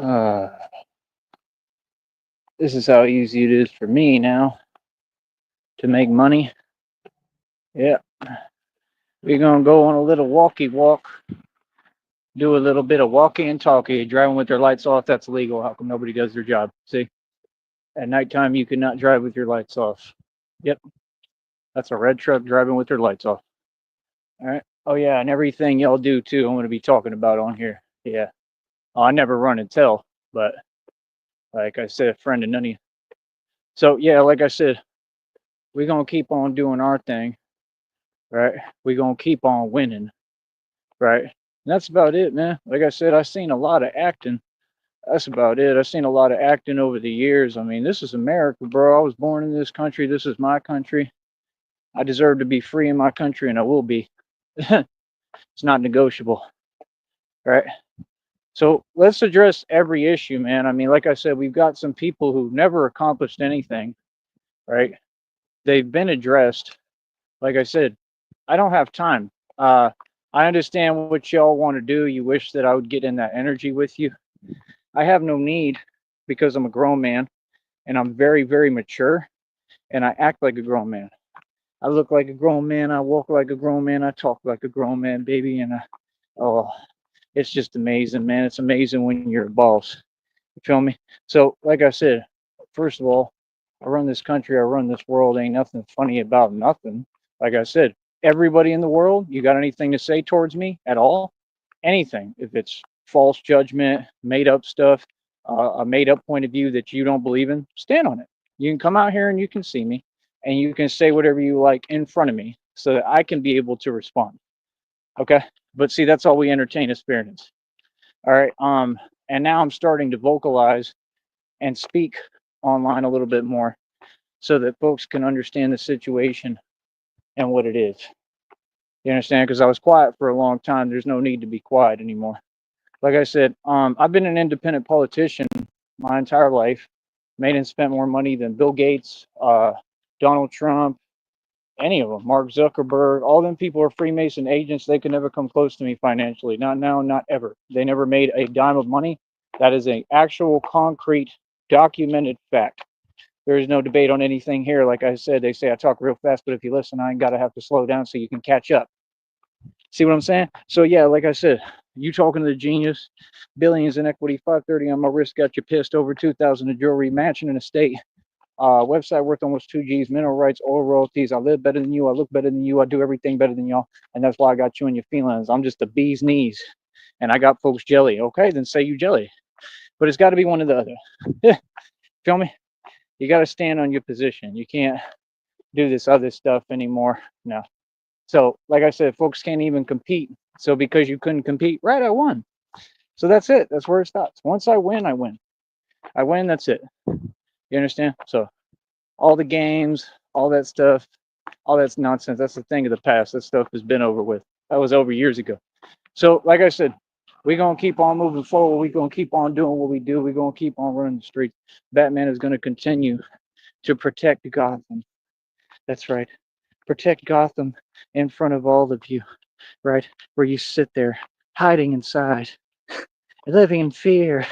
Uh, this is how easy it is for me now to make money. Yeah, we're gonna go on a little walkie walk, do a little bit of walkie and talkie. Driving with their lights off, that's illegal. How come nobody does their job? See, at nighttime, you cannot drive with your lights off. Yep, that's a red truck driving with their lights off. All right. Oh, yeah, and everything y'all do too, I'm gonna be talking about on here. Yeah. Oh, I never run and tell, but like I said, a friend of none of you. So, yeah, like I said, we're gonna keep on doing our thing, right? We're gonna keep on winning, right? And that's about it, man. Like I said, I've seen a lot of acting. That's about it. I've seen a lot of acting over the years. I mean, this is America, bro. I was born in this country. This is my country. I deserve to be free in my country, and I will be. It's not negotiable, right? So let's address every issue, man. I mean, like I said, we've got some people who've never accomplished anything, right? They've been addressed. Like I said, I don't have time. Uh, I understand what y'all want to do. You wish that I would get in that energy with you. I have no need because I'm a grown man and I'm very, very mature and I act like a grown man. I look like a grown man. I walk like a grown man. I talk like a grown man, baby. Oh, it's just amazing, man. It's amazing when you're a boss. You feel me? So, like I said, first of all, I run this country, I run this world. Ain't nothing funny about nothing. Like I said, everybody in the world, you got anything to say towards me at all? Anything. If it's false judgment, made up stuff, a made up point of view that you don't believe in, stand on it. You can come out here and you can see me and you can say whatever you like in front of me so that I can be able to respond. Okay. But see, that's all we entertain is fairness. All right. And now I'm starting to vocalize and speak online a little bit more so that folks can understand the situation and what it is. You understand? Because I was quiet for a long time. There's no need to be quiet anymore. Like I said, I've been an independent politician my entire life, made and spent more money than Bill Gates, Donald Trump, any of them, Mark Zuckerberg. All them people are Freemason agents. They could never come close to me financially. Not now, not ever. They never made a dime of money. That is an actual concrete documented fact. There is no debate on anything here. Like I said, they say I talk real fast, but if you listen, I ain't gotta have to slow down so you can catch up. See what I'm saying? So yeah, like I said, you talking to the genius, billions in equity, 530 on my wrist, got you pissed over 2,000 in jewelry, mansion in a state, website worth almost 2 G's, mineral rights, oil royalties. I live better than you. I look better than you. I do everything better than y'all, and that's why I got you in your feelings. I'm just the bee's knees, and I got folks jelly. Okay, then say you jelly, but it's got to be one or the other. Yeah, feel me? You got to stand on your position. You can't do this other stuff anymore. No. So, like I said, folks can't even compete. So, because you couldn't compete, right? I won. So that's it. That's where it stops. Once I win, I win. I win. That's it. You understand? So, all the games, all that stuff, all that's nonsense. That's the thing of the past. That stuff has been over with. That was over years ago. So, like I said, we're going to keep on moving forward. We're going to keep on doing what we do. We're going to keep on running the streets. Batman is going to continue to protect Gotham. That's right. Protect Gotham in front of all of you, right? Where you sit there hiding inside, living in fear,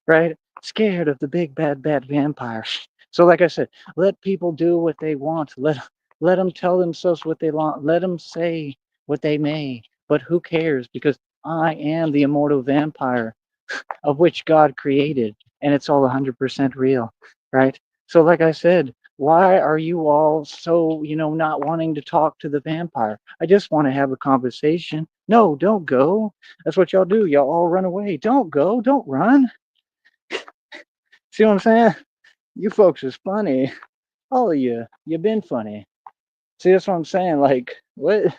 right? Scared of the big bad vampire. So, like I said, let people do what they want. Let them tell themselves what they want. Let them say what they may. But who cares? Because I am the immortal vampire of which God created, and it's all 100% real, right? So, like I said, why are you all so, not wanting to talk to the vampire? I just want to have a conversation. No, don't go. That's what y'all do. Y'all all run away. Don't go. Don't run. See what I'm saying? You folks is funny. All of you. You've been funny. See, that's what I'm saying. Like, what?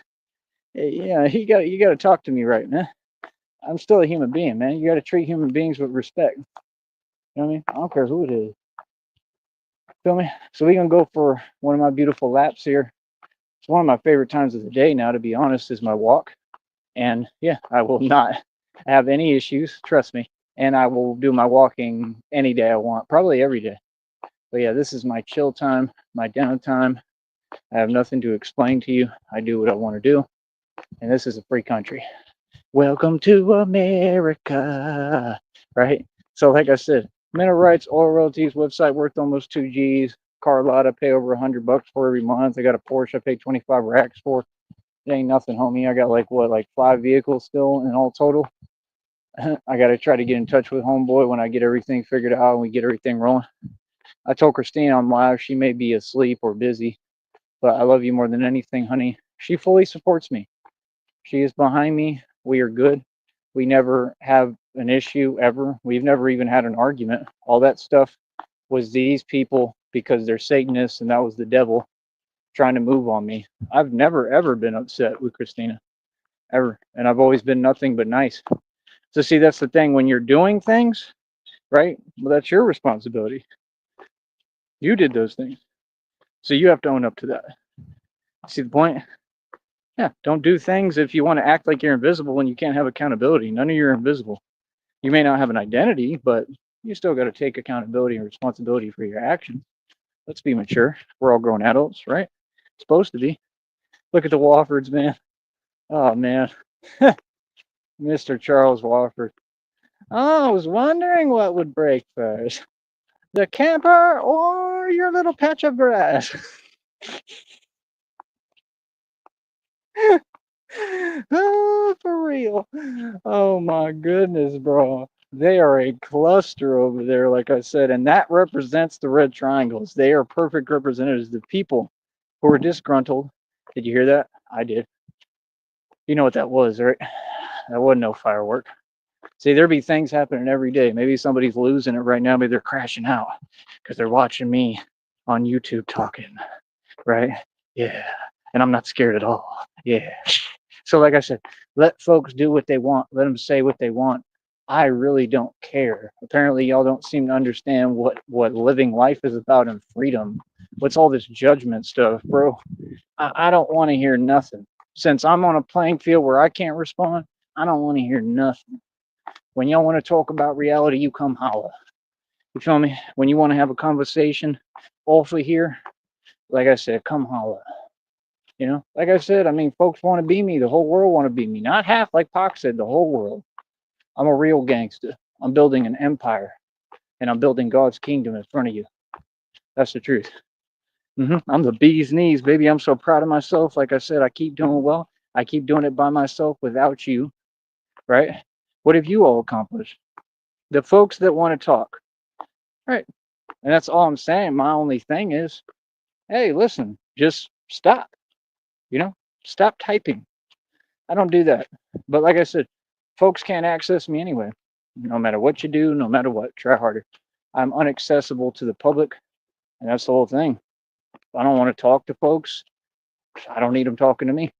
Yeah, you got to talk to me right, man. I'm still a human being, man. You got to treat human beings with respect. You know what I mean? I don't care who it is. Feel me? So we're gonna go for one of my beautiful laps here. It's one of my favorite times of the day now, to be honest, is my walk. And yeah, I will not have any issues, trust me. And I will do my walking any day I want, probably every day. But yeah, this is my chill time, my downtime. I have nothing to explain to you. I do what I want to do. And this is a free country. Welcome to America. Right? So, like I said, mineral rights, oil royalties, website worth almost 2 Gs. Car lot I pay over $100 for every month. I got a Porsche I pay 25 racks for. It ain't nothing, homie. I got like 5 vehicles still in all total. I got to try to get in touch with homeboy when I get everything figured out and we get everything rolling. I told Christina I'm live. She may be asleep or busy, but I love you more than anything, honey. She fully supports me. She is behind me. We are good. We never have an issue ever. We've never even had an argument. All that stuff was these people because they're Satanists and that was the devil trying to move on me. I've never ever been upset with Christina, ever. And I've always been nothing but nice. So see, that's the thing. When you're doing things, right? Well, that's your responsibility. You did those things. So you have to own up to that. See the point? Yeah. Don't do things if you want to act like you're invisible when you can't have accountability. None of you are invisible. You may not have an identity, but you still got to take accountability and responsibility for your actions. Let's be mature. We're all grown adults, right? Supposed to be. Look at the Woffords, man. Oh, man. Mr. Charles Wofford. Oh, I was wondering what would break first, the camper or your little patch of grass. Oh, for real. Oh my goodness, bro. They are a cluster over there, like I said, and that represents the red triangles. They are perfect representatives. The people who are disgruntled. Did you hear that? I did. You know what that was, right? That wasn't no firework. See, there be things happening every day. Maybe somebody's losing it right now. Maybe they're crashing out because they're watching me on YouTube talking, right? Yeah. And I'm not scared at all. Yeah. So, like I said, let folks do what they want. Let them say what they want. I really don't care. Apparently, y'all don't seem to understand what living life is about and freedom. What's all this judgment stuff, bro? I don't want to hear nothing. Since I'm on a playing field where I can't respond, I don't want to hear nothing. When y'all want to talk about reality, you come holla. You feel me? When you want to have a conversation off of here, like I said, come holla. You know, like I said, I mean, folks want to be me. The whole world want to be me. Not half, like Pac said, the whole world. I'm a real gangster. I'm building an empire, and I'm building God's kingdom in front of you. That's the truth. I'm the bee's knees, baby. I'm so proud of myself. Like I said, I keep doing well. I keep doing it by myself without you, right? What have you all accomplished? The folks that want to talk, right? And that's all I'm saying. My only thing is, hey, listen, just stop. You know, stop typing. I don't do that. But like I said, folks can't access me anyway. No matter what you do, no matter what, try harder. I'm unaccessible to the public, and that's the whole thing. If I don't want to talk to folks, I don't need them talking to me.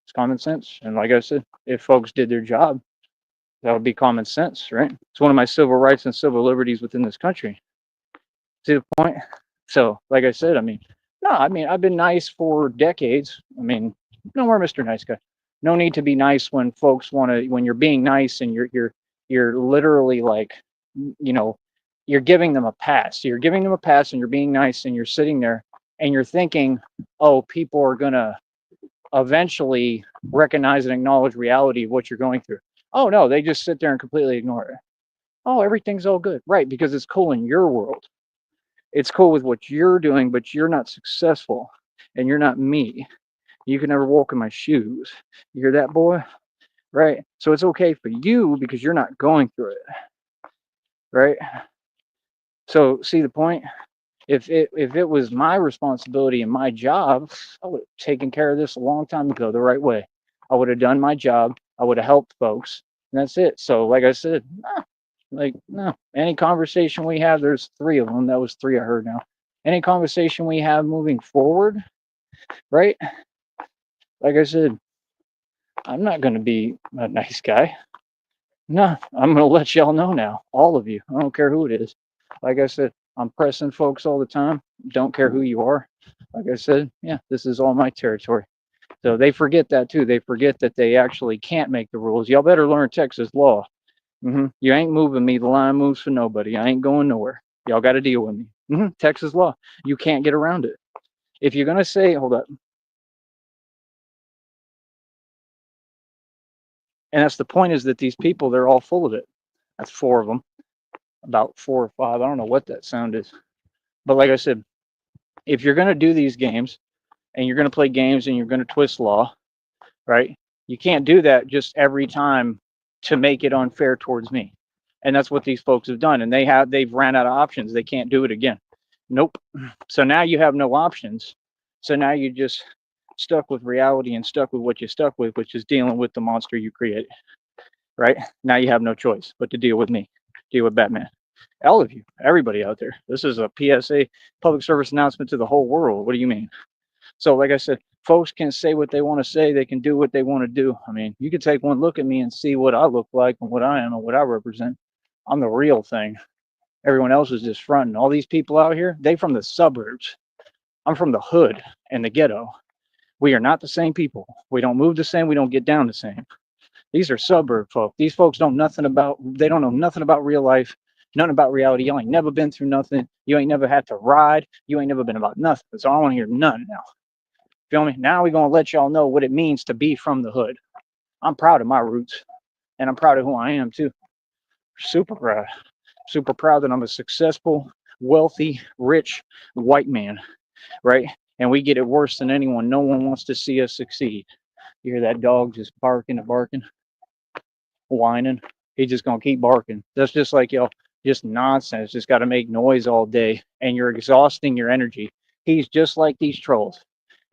It's common sense. And like I said, if folks did their job, that would be common sense, right? It's one of my civil rights and civil liberties within this country. See the point? So, like I said, I mean, no, I mean, I've been nice for decades. I mean, no more Mr. Nice Guy. No need to be nice when folks want to, when you're being nice and you're literally like, you know, you're giving them a pass. You're giving them a pass and you're being nice and you're sitting there and you're thinking, oh, people are going to eventually recognize and acknowledge reality of what you're going through. Oh, no, they just sit there and completely ignore it. Oh, everything's all good. Right. Because it's cool in your world. It's cool with what you're doing, but you're not successful and you're not me. You can never walk in my shoes. You hear that, boy? Right? So it's okay for you because you're not going through it. Right? So see the point? If it was my responsibility and my job, I would have taken care of this a long time ago the right way. I would have done my job. I would have helped folks. And that's it. So like I said, no. Any conversation we have, there's three of them. That was three I heard now. Any conversation we have moving forward, right? Like I said, I'm not going to be a nice guy. No, I'm going to let y'all know now, all of you. I don't care who it is. Like I said, I'm pressing folks all the time. Don't care who you are. Like I said, yeah, this is all my territory. So they forget that too. They forget that they actually can't make the rules. Y'all better learn Texas law. You ain't moving me. The line moves for nobody. I ain't going nowhere. Y'all got to deal with me. Texas law. You can't get around it. If you're going to say, hold up. And that's the point, is that these people, they're all full of it. That's four of them. about 4 or 5. I don't know what that sound is. But like I said, if you're going to do these games and you're going to play games and you're going to twist law, right? You can't do that just every time to make it unfair towards me. And that's what these folks have done. And they've ran out of options. They can't do it again. Nope. So now you have no options. So now you're just stuck with reality and stuck with what you're stuck with, which is dealing with the monster you created. Right? Now you have no choice but to deal with me, deal with Batman. All of you, everybody out there. This is a PSA, public service announcement to the whole world. What do you mean? So, like I said, folks can say what they want to say. They can do what they want to do. I mean, you can take one look at me and see what I look like and what I am and what I represent. I'm the real thing. Everyone else is just fronting. All these people out here, they from the suburbs. I'm from the hood and the ghetto. We are not the same people. We don't move the same. We don't get down the same. These are suburb folk. These folks don't they don't know nothing about real life, nothing about reality. You ain't never been through nothing. You ain't never had to ride. You ain't never been about nothing. So I don't want to hear none now. Feel me? Now we're gonna let y'all know what it means to be from the hood. I'm proud of my roots, and I'm proud of who I am too. Super proud. Super proud that I'm a successful, wealthy, rich white man, right? And we get it worse than anyone. No one wants to see us succeed. You hear that dog just barking and barking, whining. He's just gonna keep barking. That's just like y'all, just nonsense. Just got to make noise all day, and you're exhausting your energy. He's just like these trolls,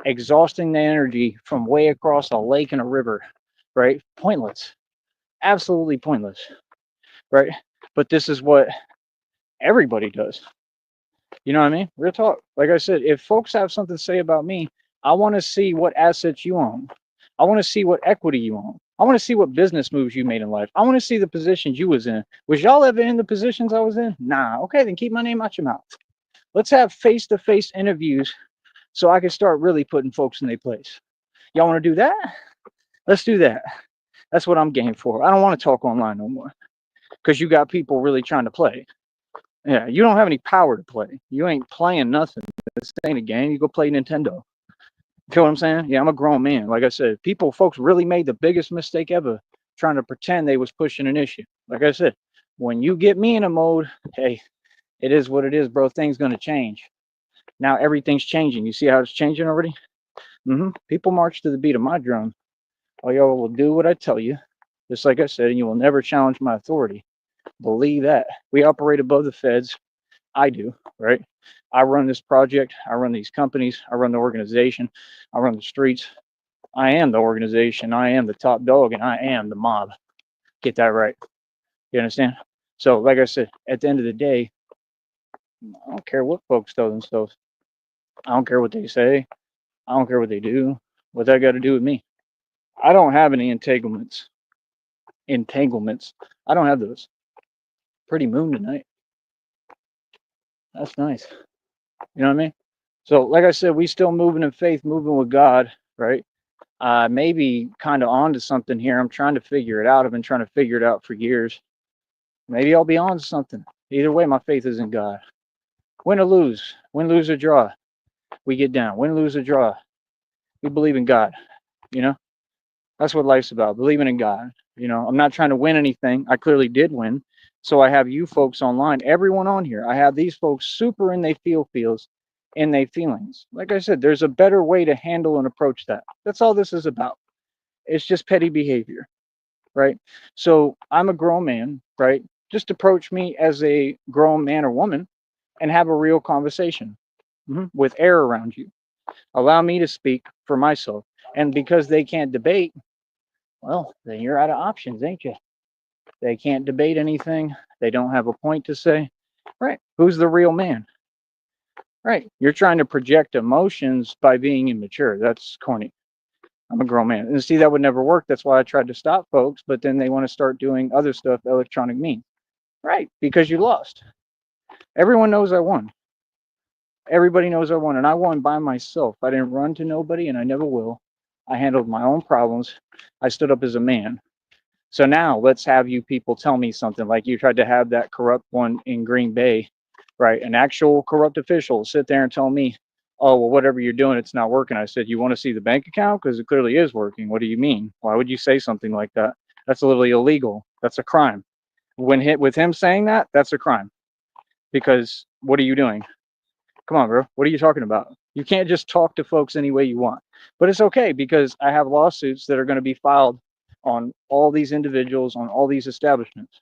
exhausting the energy from way across a lake and a river, right? Pointless, absolutely pointless, right? But this is what everybody does. You know what I mean? Real talk. Like I said, if folks have something to say about me, I want to see what assets you own. I want to see what equity you own. I want to see what business moves you made in life. I want to see the positions you was in. Was y'all ever in the positions I was in? Nah. Okay, then keep my name out your mouth. Let's have face-to-face interviews so I can start really putting folks in their place. Y'all want to do that? Let's do that. That's what I'm game for. I don't want to talk online no more because you got people really trying to play. Yeah, you don't have any power to play. You ain't playing nothing. This ain't a game. You go play Nintendo. Feel what I'm saying? Yeah, I'm a grown man. Like I said, folks really made the biggest mistake ever trying to pretend they was pushing an issue. Like I said, when you get me in a mode, hey, it is what it is, bro. Things gonna change. Now everything's changing. You see how it's changing already? People march to the beat of my drum. All y'all will do what I tell you, just like I said, and you will never challenge my authority. Believe that. We operate above the feds. I do, right? I run this project. I run these companies. I run the organization. I run the streets. I am the organization. I am the top dog, and I am the mob. Get that right. You understand? So, like I said, at the end of the day, I don't care what folks tell themselves. I don't care what they say. I don't care what they do. What that got to do with me? I don't have any entanglements. Entanglements. I don't have those. Pretty moon tonight. That's nice. You know what I mean? So, like I said, we still moving in faith, moving with God, right? Maybe kind of onto something here. I'm trying to figure it out. I've been trying to figure it out for years. Maybe I'll be on to something. Either way, my faith is in God. Win or lose, or draw, we get down. Win, lose, or draw, we believe in God. You know, that's what life's about, believing in God. You know, I'm not trying to win anything. I clearly did win. So I have you folks online, everyone on here. I have these folks super in they feels in their feelings. Like I said, there's a better way to handle and approach that. That's all this is about. It's just petty behavior, right? So I'm a grown man, right? Just approach me as a grown man or woman and have a real conversation with air around you. Allow me to speak for myself. And because they can't debate, well, then you're out of options, ain't you? They can't debate anything. They don't have a point to say. Right. Who's the real man? Right. You're trying to project emotions by being immature. That's corny. I'm a grown man. And see, that would never work. That's why I tried to stop folks, but then they want to start doing other stuff, electronic means. Right. Because you lost. Everyone knows I won. Everybody knows I won. And I won by myself. I didn't run to nobody, and I never will. I handled my own problems. I stood up as a man. So now let's have you people tell me something like you tried to have that corrupt one in Green Bay, right? An actual corrupt official sit there and tell me, oh, well, whatever you're doing, it's not working. I said, you want to see the bank account? Because it clearly is working. What do you mean? Why would you say something like that? That's literally illegal. That's a crime. With him saying that, that's a crime. Because what are you doing? Come on, bro. What are you talking about? You can't just talk to folks any way you want. But it's okay because I have lawsuits that are going to be filed on all these individuals, on all these establishments.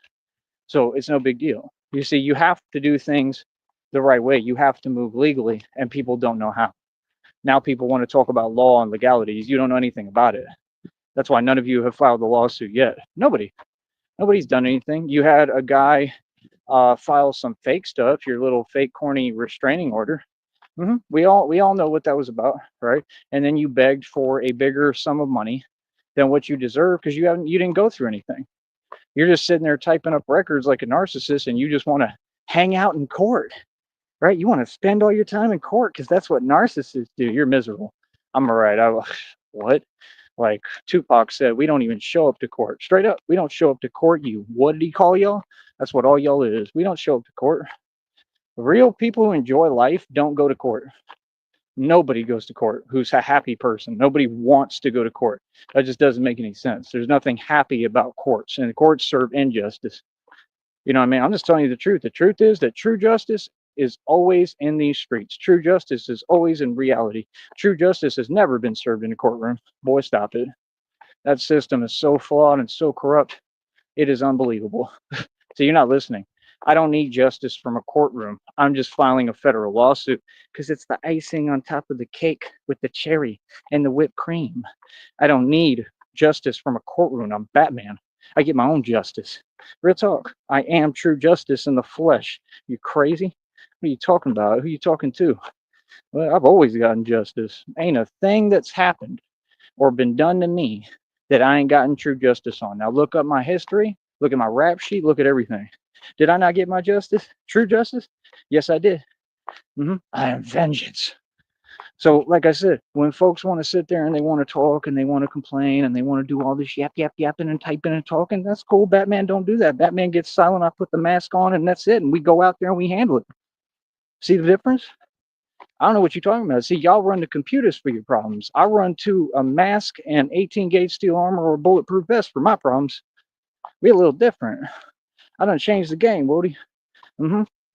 So it's no big deal. You see, you have to do things the right way. You have to move legally, and people don't know how. Now people want to talk about law and legalities. You don't know anything about it. That's why none of you have filed a lawsuit yet. Nobody's done anything. You had a guy file some fake stuff, your little fake corny restraining order. We all know what that was about, right? And then you begged for a bigger sum of money than what you deserve because you didn't go through anything. You're just sitting there typing up records like a narcissist, and you just want to hang out in court, right? You want to spend all your time in court because that's what narcissists do. You're miserable. I'm all right. What? Like Tupac said, we don't even show up to court. Straight up, we don't show up to court. What did he call y'all? That's what all y'all is. We don't show up to court. Real people who enjoy life don't go to court. Nobody goes to court who's a happy person. Nobody wants to go to court. That just doesn't make any sense. There's nothing happy about courts, and the courts serve injustice. You know what I mean? I'm just telling you the truth. The truth is that true justice is always in these streets. True justice is always in reality. True justice has never been served in a courtroom. Boy, stop it. That system is so flawed and so corrupt. It is unbelievable. So you're not listening. I don't need justice from a courtroom. I'm just filing a federal lawsuit because it's the icing on top of the cake with the cherry and the whipped cream. I don't need justice from a courtroom. I'm Batman. I get my own justice. Real talk. I am true justice in the flesh. You crazy? What are you talking about? Who are you talking to? Well, I've always gotten justice. Ain't a thing that's happened or been done to me that I ain't gotten true justice on. Now look up my history, look at my rap sheet, look at everything. Did I not get my justice? True justice? Yes, I did. I am vengeance. So, like I said, when folks want to sit there and they want to talk and they want to complain and they want to do all this yapping and typing and talking, that's cool. Batman don't do that. Batman gets silent. I put the mask on and that's it. And we go out there and we handle it. See the difference? I don't know what you're talking about. See, y'all run to computers for your problems. I run to a mask and 18 gauge steel armor or bulletproof vest for my problems. We're a little different. I done changed the game, Woody.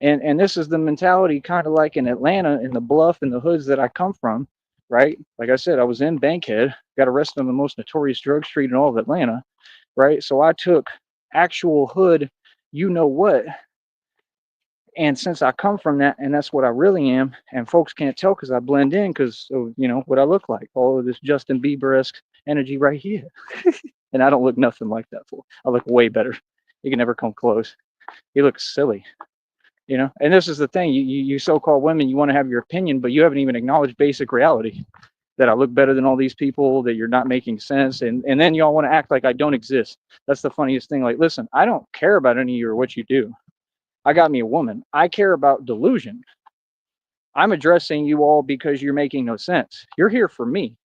And this is the mentality kind of like in Atlanta, in the bluff and the hoods that I come from, right? Like I said, I was in Bankhead, got arrested on the most notorious drug street in all of Atlanta, right? So I took actual hood, you know what, and since I come from that, and that's what I really am, and folks can't tell because I blend in because of, what I look like, all of this Justin Bieber-esque energy right here. And I don't look nothing like that fool. I look way better. You can never come close. He looks silly, And this is the thing, you so-called women, you want to have your opinion, but you haven't even acknowledged basic reality, that I look better than all these people, that you're not making sense, and then y'all want to act like I don't exist. That's the funniest thing. Like, listen, I don't care about any of you or what you do. I got me a woman. I care about delusion. I'm addressing you all because you're making no sense. You're here for me.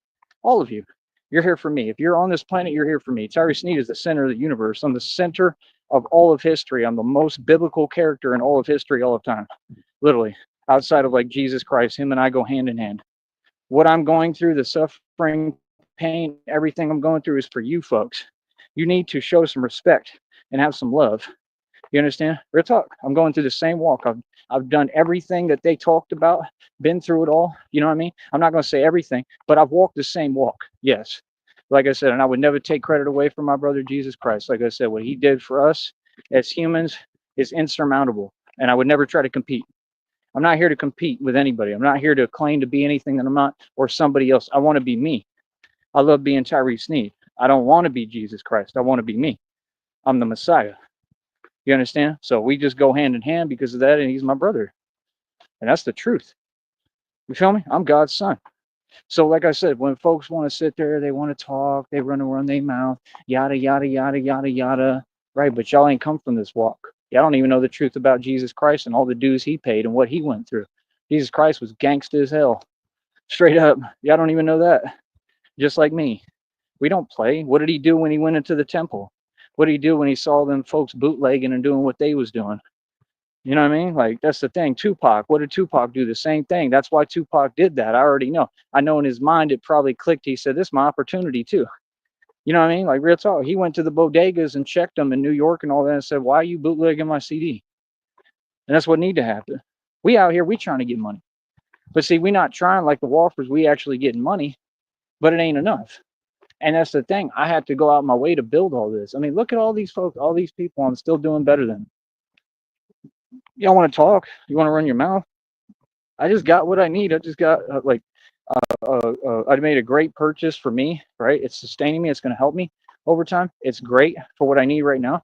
All of you. You're here for me. If you're on this planet, you're here for me. Tyree Sneed is the center of the universe. I'm the center of all of history. I'm the most biblical character in all of history, all of time. Literally. Outside of like Jesus Christ, him and I go hand in hand. What I'm going through, the suffering, pain, everything I'm going through is for you folks. You need to show some respect and have some love. You understand? Real talk. I'm going through the same walk. I've done everything that they talked about, been through it all. You know what I mean? I'm not going to say everything, but I've walked the same walk. Yes. Like I said, and I would never take credit away from my brother Jesus Christ. Like I said, what he did for us as humans is insurmountable. And I would never try to compete. I'm not here to compete with anybody. I'm not here to claim to be anything that I'm not or somebody else. I want to be me. I love being Tyree Sneed. I don't want to be Jesus Christ. I want to be me. I'm the Messiah. You understand? So we just go hand in hand because of that, and he's my brother. And that's the truth. You feel me? I'm God's son. So like I said, when folks want to sit there, they want to talk, they run their mouth, yada, yada, yada, yada, yada. Right? But y'all ain't come from this walk. Y'all don't even know the truth about Jesus Christ and all the dues he paid and what he went through. Jesus Christ was gangsta as hell. Straight up. Y'all don't even know that. Just like me. We don't play. What did he do when he went into the temple? What did he do when he saw them folks bootlegging and doing what they was doing? You know what I mean? Like, that's the thing. Tupac, what did Tupac do? The same thing. That's why Tupac did that. I already know. I know in his mind it probably clicked. He said, this is my opportunity too. You know what I mean? Like real talk. He went to the bodegas and checked them in New York and all that and said, "Why are you bootlegging my CD?" And that's what need to happen. We out here, we trying to get money. But see, we not trying like the Walkers. We actually getting money, but it ain't enough. And that's the thing. I had to go out my way to build all this. I mean, look at all these folks, all these people. I'm still doing better than. Y'all want to talk? You want to run your mouth? I just got what I need. I just got I made a great purchase for me, right? It's sustaining me. It's going to help me over time. It's great for what I need right now.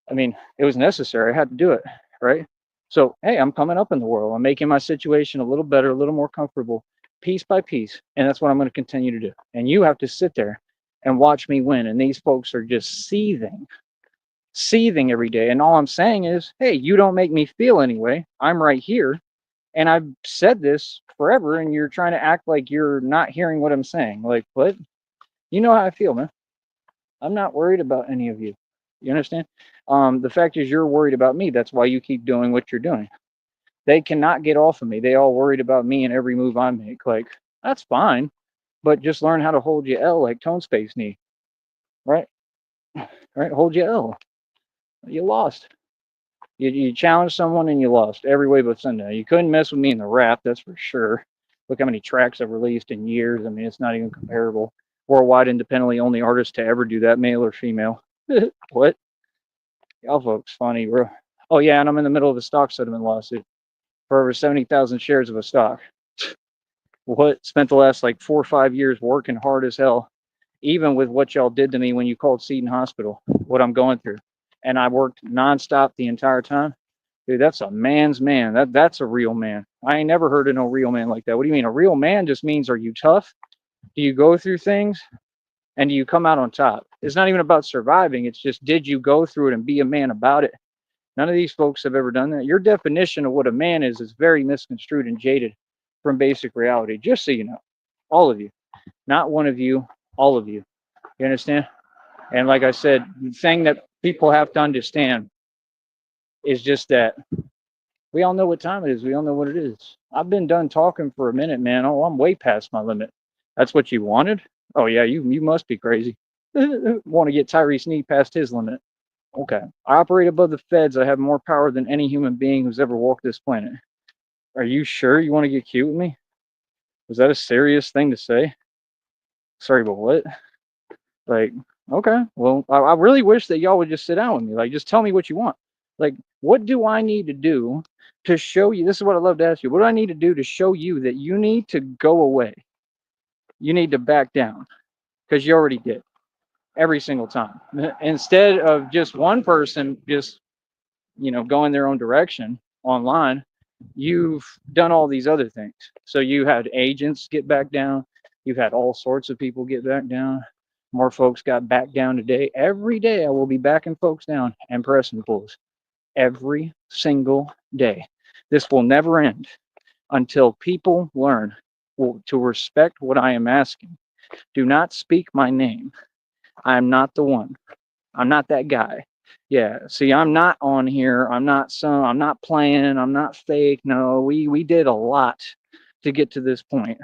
I mean, it was necessary. I had to do it, right? So, hey, I'm coming up in the world. I'm making my situation a little better, a little more comfortable, piece by piece. And that's what I'm going to continue to do. And you have to sit there and watch me win. And these folks are just seething every day. And all I'm saying is, hey, you don't make me feel anyway. I'm right here. And I've said this forever, and you're trying to act like you're not hearing what I'm saying. Like, what? You know how I feel, man. I'm not worried about any of you. You understand? The fact is, you're worried about me. That's why you keep doing what you're doing. They cannot get off of me. They all worried about me and every move I make. Like, that's fine, but just learn how to hold your L like Tone Space knee, right? Right? Hold your L. You lost. You challenged someone and you lost every way but Sunday. You couldn't mess with me in the rap, that's for sure. Look how many tracks I've released in years. I mean, it's not even comparable. Worldwide, independently only artist to ever do that, male or female. What? Y'all folks funny, bro. Oh yeah, and I'm in the middle of a stock settlement lawsuit for over 70,000 shares of a stock. What? Spent the last like 4 or 5 years working hard as hell, even with what y'all did to me when you called Seton Hospital. What I'm going through, and I worked nonstop the entire time. Dude, that's a man's man. That's a real man. I ain't never heard of no real man like that. What do you mean? A real man just means, are you tough? Do you go through things? And do you come out on top? It's not even about surviving. It's just, did you go through it and be a man about it? None of these folks have ever done that. Your definition of what a man is very misconstrued and jaded from basic reality. Just so you know, all of you, not one of you, all of you. You understand? And like I said, the thing that people have to understand is just that we all know what time it is. We all know what it is. I've been done talking for a minute, man. Oh, I'm way past my limit. That's what you wanted? Oh yeah, you must be crazy. Want to get Tyrese Sneed past his limit. Okay. I operate above the feds. I have more power than any human being who's ever walked this planet. Are you sure you want to get cute with me? Was that a serious thing to say? Sorry, but what? Like, okay. Well, I really wish that y'all would just sit down with me. Like, just tell me what you want. Like, what do I need to do to show you? This is what I love to ask you. What do I need to do to show you that you need to go away? You need to back down because you already did every single time. Instead of just one person just, going their own direction online, you've done all these other things. So you had agents get back down. You've had all sorts of people get back down. More folks got back down today. Every day I will be backing folks down and pressing pulls. Every single day. This will never end until people learn to respect what I am asking. Do not speak my name. I am not the one. I'm not that guy. Yeah, see, I'm not on here. I'm not playing. I'm not fake. No, we did a lot to get to this point.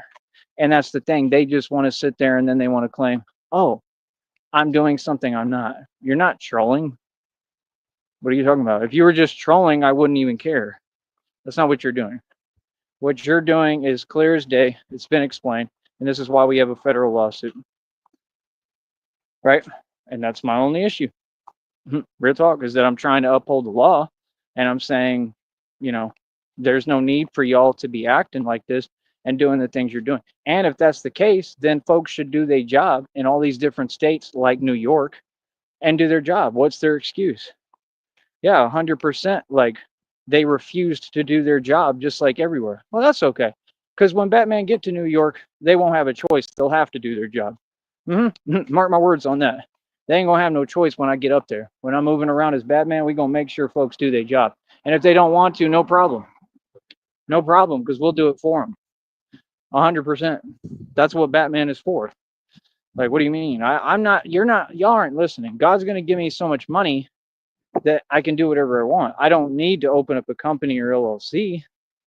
And that's the thing. They just want to sit there and then they want to claim, "Oh, I'm doing something I'm not." You're not trolling. What are you talking about? If you were just trolling, I wouldn't even care. That's not what you're doing. What you're doing is clear as day. It's been explained. And this is why we have a federal lawsuit. Right? And that's my only issue. Real talk is that I'm trying to uphold the law, and I'm saying, there's no need for y'all to be acting like this and doing the things you're doing. And if that's the case, then folks should do their job in all these different states like New York and do their job. What's their excuse? Yeah, 100%. Like, they refused to do their job just like everywhere. Well, that's okay. Because when Batman get to New York, they won't have a choice. They'll have to do their job. Mark my words on that. They ain't gonna have no choice when I get up there. When I'm moving around as Batman, we gonna make sure folks do their job. And if they don't want to, no problem. No problem, because we'll do it for them. 100%. That's what Batman is for. Like, what do you mean? I'm not. You're not. Y'all aren't listening. God's gonna give me so much money that I can do whatever I want. I don't need to open up a company or LLC.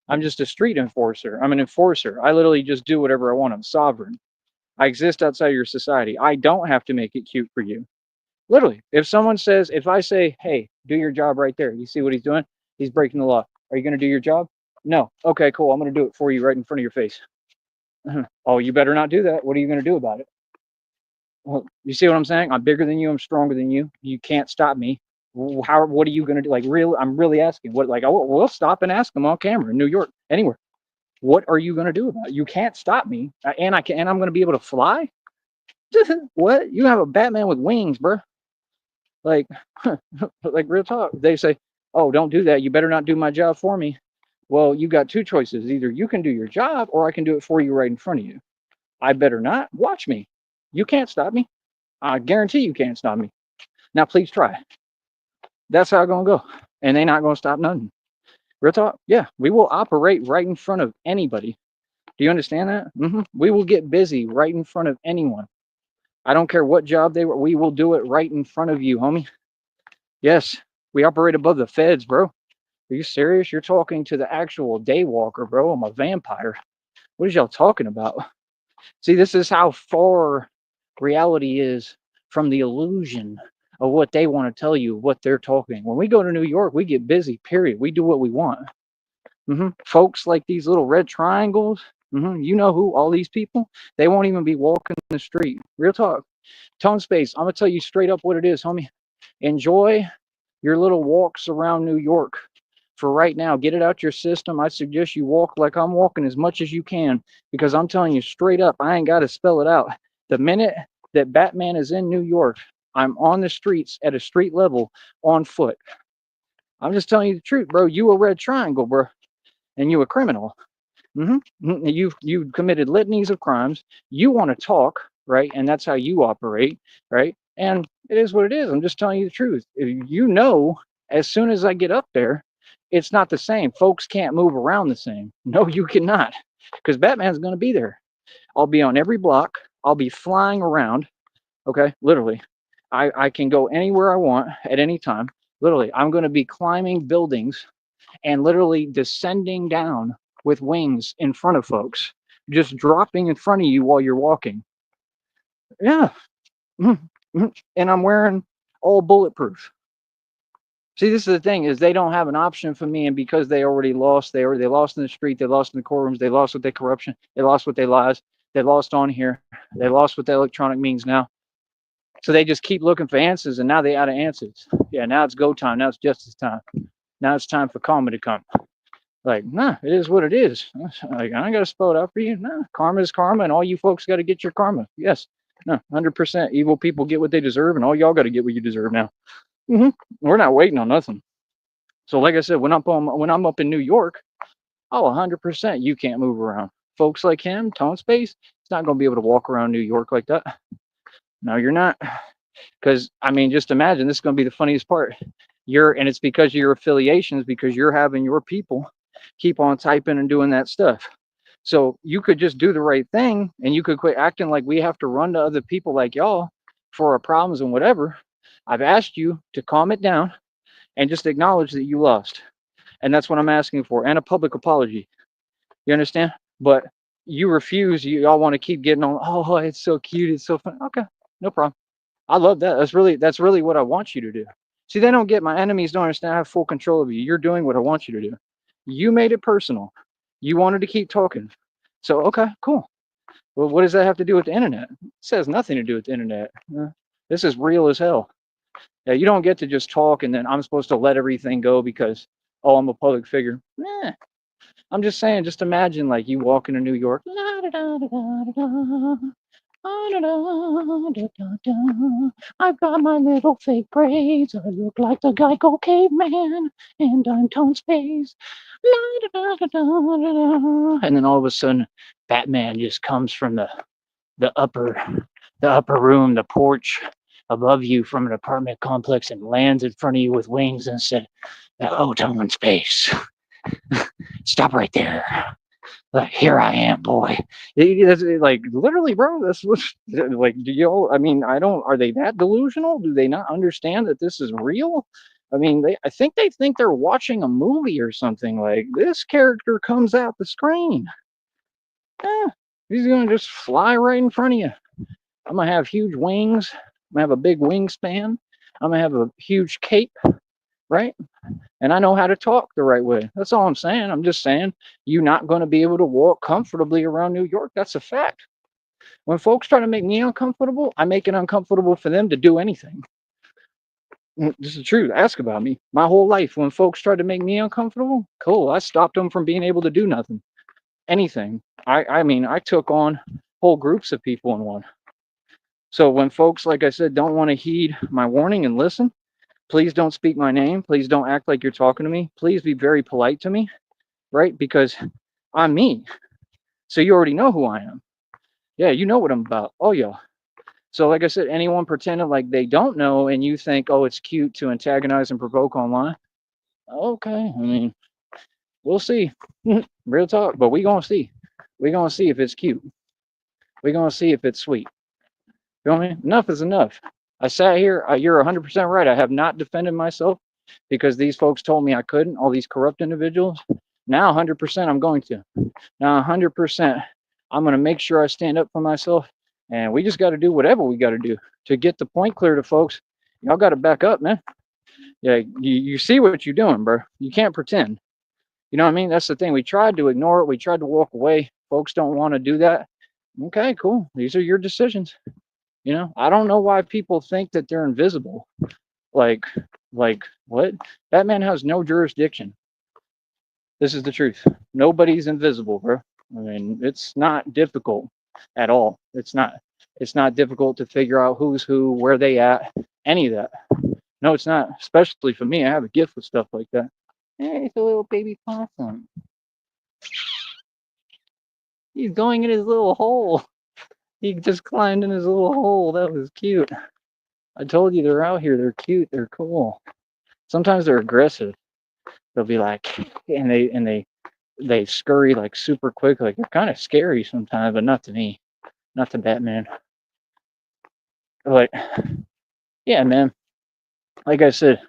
I'm just a street enforcer. I'm an enforcer. I literally just do whatever I want. I'm sovereign. I exist outside of your society. I don't have to make it cute for you. Literally, if I say, hey, do your job right there, you see what he's doing? He's breaking the law. Are you going to do your job? No. Okay, cool. I'm going to do it for you right in front of your face. Oh, you better not do that. What are you going to do about it? Well, you see what I'm saying? I'm bigger than you. I'm stronger than you. You can't stop me. What are you going to do? Like, real? I'm really asking. What? Like, we'll stop and ask them on camera in New York, anywhere. What are you going to do about it? You can't stop me, and I can. And I'm going to be able to fly. What? You have a Batman with wings, bro. Like, like real talk. They say, "Oh, don't do that. You better not do my job for me." Well, you got two choices. Either you can do your job, or I can do it for you right in front of you. I better not. Watch me. You can't stop me. I guarantee you can't stop me. Now, please try. That's how it's gonna go, and they not gonna stop nothing. Real talk. Yeah, we will operate right in front of anybody. Do you understand that? We will get busy right in front of anyone. I don't care what job they were. We will do it right in front of you, homie. Yes, we operate above the feds, bro. Are you serious? You're talking to the actual daywalker, bro. I'm a vampire. What is y'all talking about? See, this is how far reality is from the illusion of what they want to tell you, what they're talking. When we go to New York, we get busy, period. We do what we want. Folks like these little red triangles, you know who, all these people, they won't even be walking the street. Real talk. Tone Space, I'm going to tell you straight up what it is, homie. Enjoy your little walks around New York for right now. Get it out your system. I suggest you walk like I'm walking as much as you can, because I'm telling you straight up, I ain't got to spell it out. The minute that Batman is in New York, I'm on the streets at a street level on foot. I'm just telling you the truth, bro. You a red triangle, bro, and you a criminal. You've committed litanies of crimes. You want to talk, right? And that's how you operate, right? And it is what it is. I'm just telling you the truth. You know, as soon as I get up there, it's not the same. Folks can't move around the same. No, you cannot, because Batman's going to be there. I'll be on every block. I'll be flying around. Okay, literally. I can go anywhere I want at any time. Literally, I'm going to be climbing buildings and literally descending down with wings in front of folks, just dropping in front of you while you're walking. Yeah. And I'm wearing all bulletproof. See, this is the thing, is they don't have an option for me, and because they already lost, they lost in the street, they lost in the courtrooms, they lost with their corruption, they lost with their lies, they lost on here, they lost with the electronic means now. So they just keep looking for answers, and now they out of answers. Yeah, now it's go time, now it's justice time. Now it's time for karma to come. Like, nah, it is what it is. Like, I ain't got to spell it out for you. Nah, karma is karma, and all you folks got to get your karma. Yes, no, 100%. Evil people get what they deserve, and all y'all got to get what you deserve now. We're not waiting on nothing. So, like I said, when I'm up in New York, 100%, you can't move around. Folks like him, Tone Space, it's not going to be able to walk around New York like that. No, you're not. Because, I mean, just imagine, this is going to be the funniest part. And it's because of your affiliations, because you're having your people keep on typing and doing that stuff. So you could just do the right thing, and you could quit acting like we have to run to other people like y'all for our problems and whatever. I've asked you to calm it down and just acknowledge that you lost. And that's what I'm asking for, and a public apology. You understand? But you refuse. You all want to keep getting on, oh, it's so cute, it's so fun. Okay, no problem. I love that. That's really what I want you to do. See, they don't get, my enemies don't understand. I have full control of you. You're doing what I want you to do. You made it personal. You wanted to keep talking. So, okay, cool. Well, what does that have to do with the internet? It says nothing to do with the internet. This is real as hell. Yeah, you don't get to just talk and then I'm supposed to let everything go because, oh, I'm a public figure. Nah. I'm just saying, just imagine like you walk into New York. I've got my little fake braids. I look like the Geico caveman, and I'm Tone Space. And then all of a sudden, Batman just comes from the upper room, the porch above you from an apartment complex, and lands in front of you with wings and said, "Oh, Tone Space, stop right there. Like, here I am, boy." That's like literally, bro. That's what, like, do you? I mean, I don't. Are they that delusional? Do they not understand that this is real? I mean, I think they think they're watching a movie or something. Like, this character comes out the screen. He's gonna just fly right in front of you. I'm gonna have huge wings. I'm gonna have a big wingspan. I'm gonna have a huge cape, right? And I know how to talk the right way. That's all I'm saying. I'm just saying you're not going to be able to walk comfortably around New York. That's a fact. When folks try to make me uncomfortable, I make it uncomfortable for them to do anything. This is the truth. Ask about me. My whole life, when folks tried to make me uncomfortable, cool. I stopped them from being able to do nothing, anything. I mean, I took on whole groups of people in one. So when folks, like I said, don't want to heed my warning and listen, please don't speak my name. Please don't act like you're talking to me. Please be very polite to me, right? Because I'm me. So you already know who I am. Yeah, you know what I'm about. Oh, yeah. So, like I said, anyone pretending like they don't know and you think, oh, it's cute to antagonize and provoke online. Okay. I mean, we'll see. Real talk. But we going to see. we going to see if it's cute. we going to see if it's sweet. You know what I mean? Enough is enough. I sat here. You're 100% right. I have not defended myself because these folks told me I couldn't, all these corrupt individuals. Now, 100%, I'm going to. Now, 100%, I'm going to make sure I stand up for myself. And we just got to do whatever we got to do to get the point clear to folks. Y'all got to back up, man. Yeah, you see what you're doing, bro. You can't pretend. You know what I mean? That's the thing. We tried to ignore it. We tried to walk away. Folks don't want to do that. Okay, cool. These are your decisions. You know, I don't know why people think that they're invisible. Like, like what? Batman has no jurisdiction. This is the truth. Nobody's invisible, bro. I mean, it's not difficult at all. It's not difficult to figure out who's who, where they at, any of that. No, it's not. Especially for me, I have a gift with stuff like that. Hey, it's a little baby possum. He's going in his little hole. He just climbed in his little hole. That was cute. I told you they're out here. They're cute. They're cool. Sometimes they're aggressive. They'll be like, and they scurry like super quick. Like they're kind of scary sometimes, but not to me, not to Batman. But yeah, man. Like I said,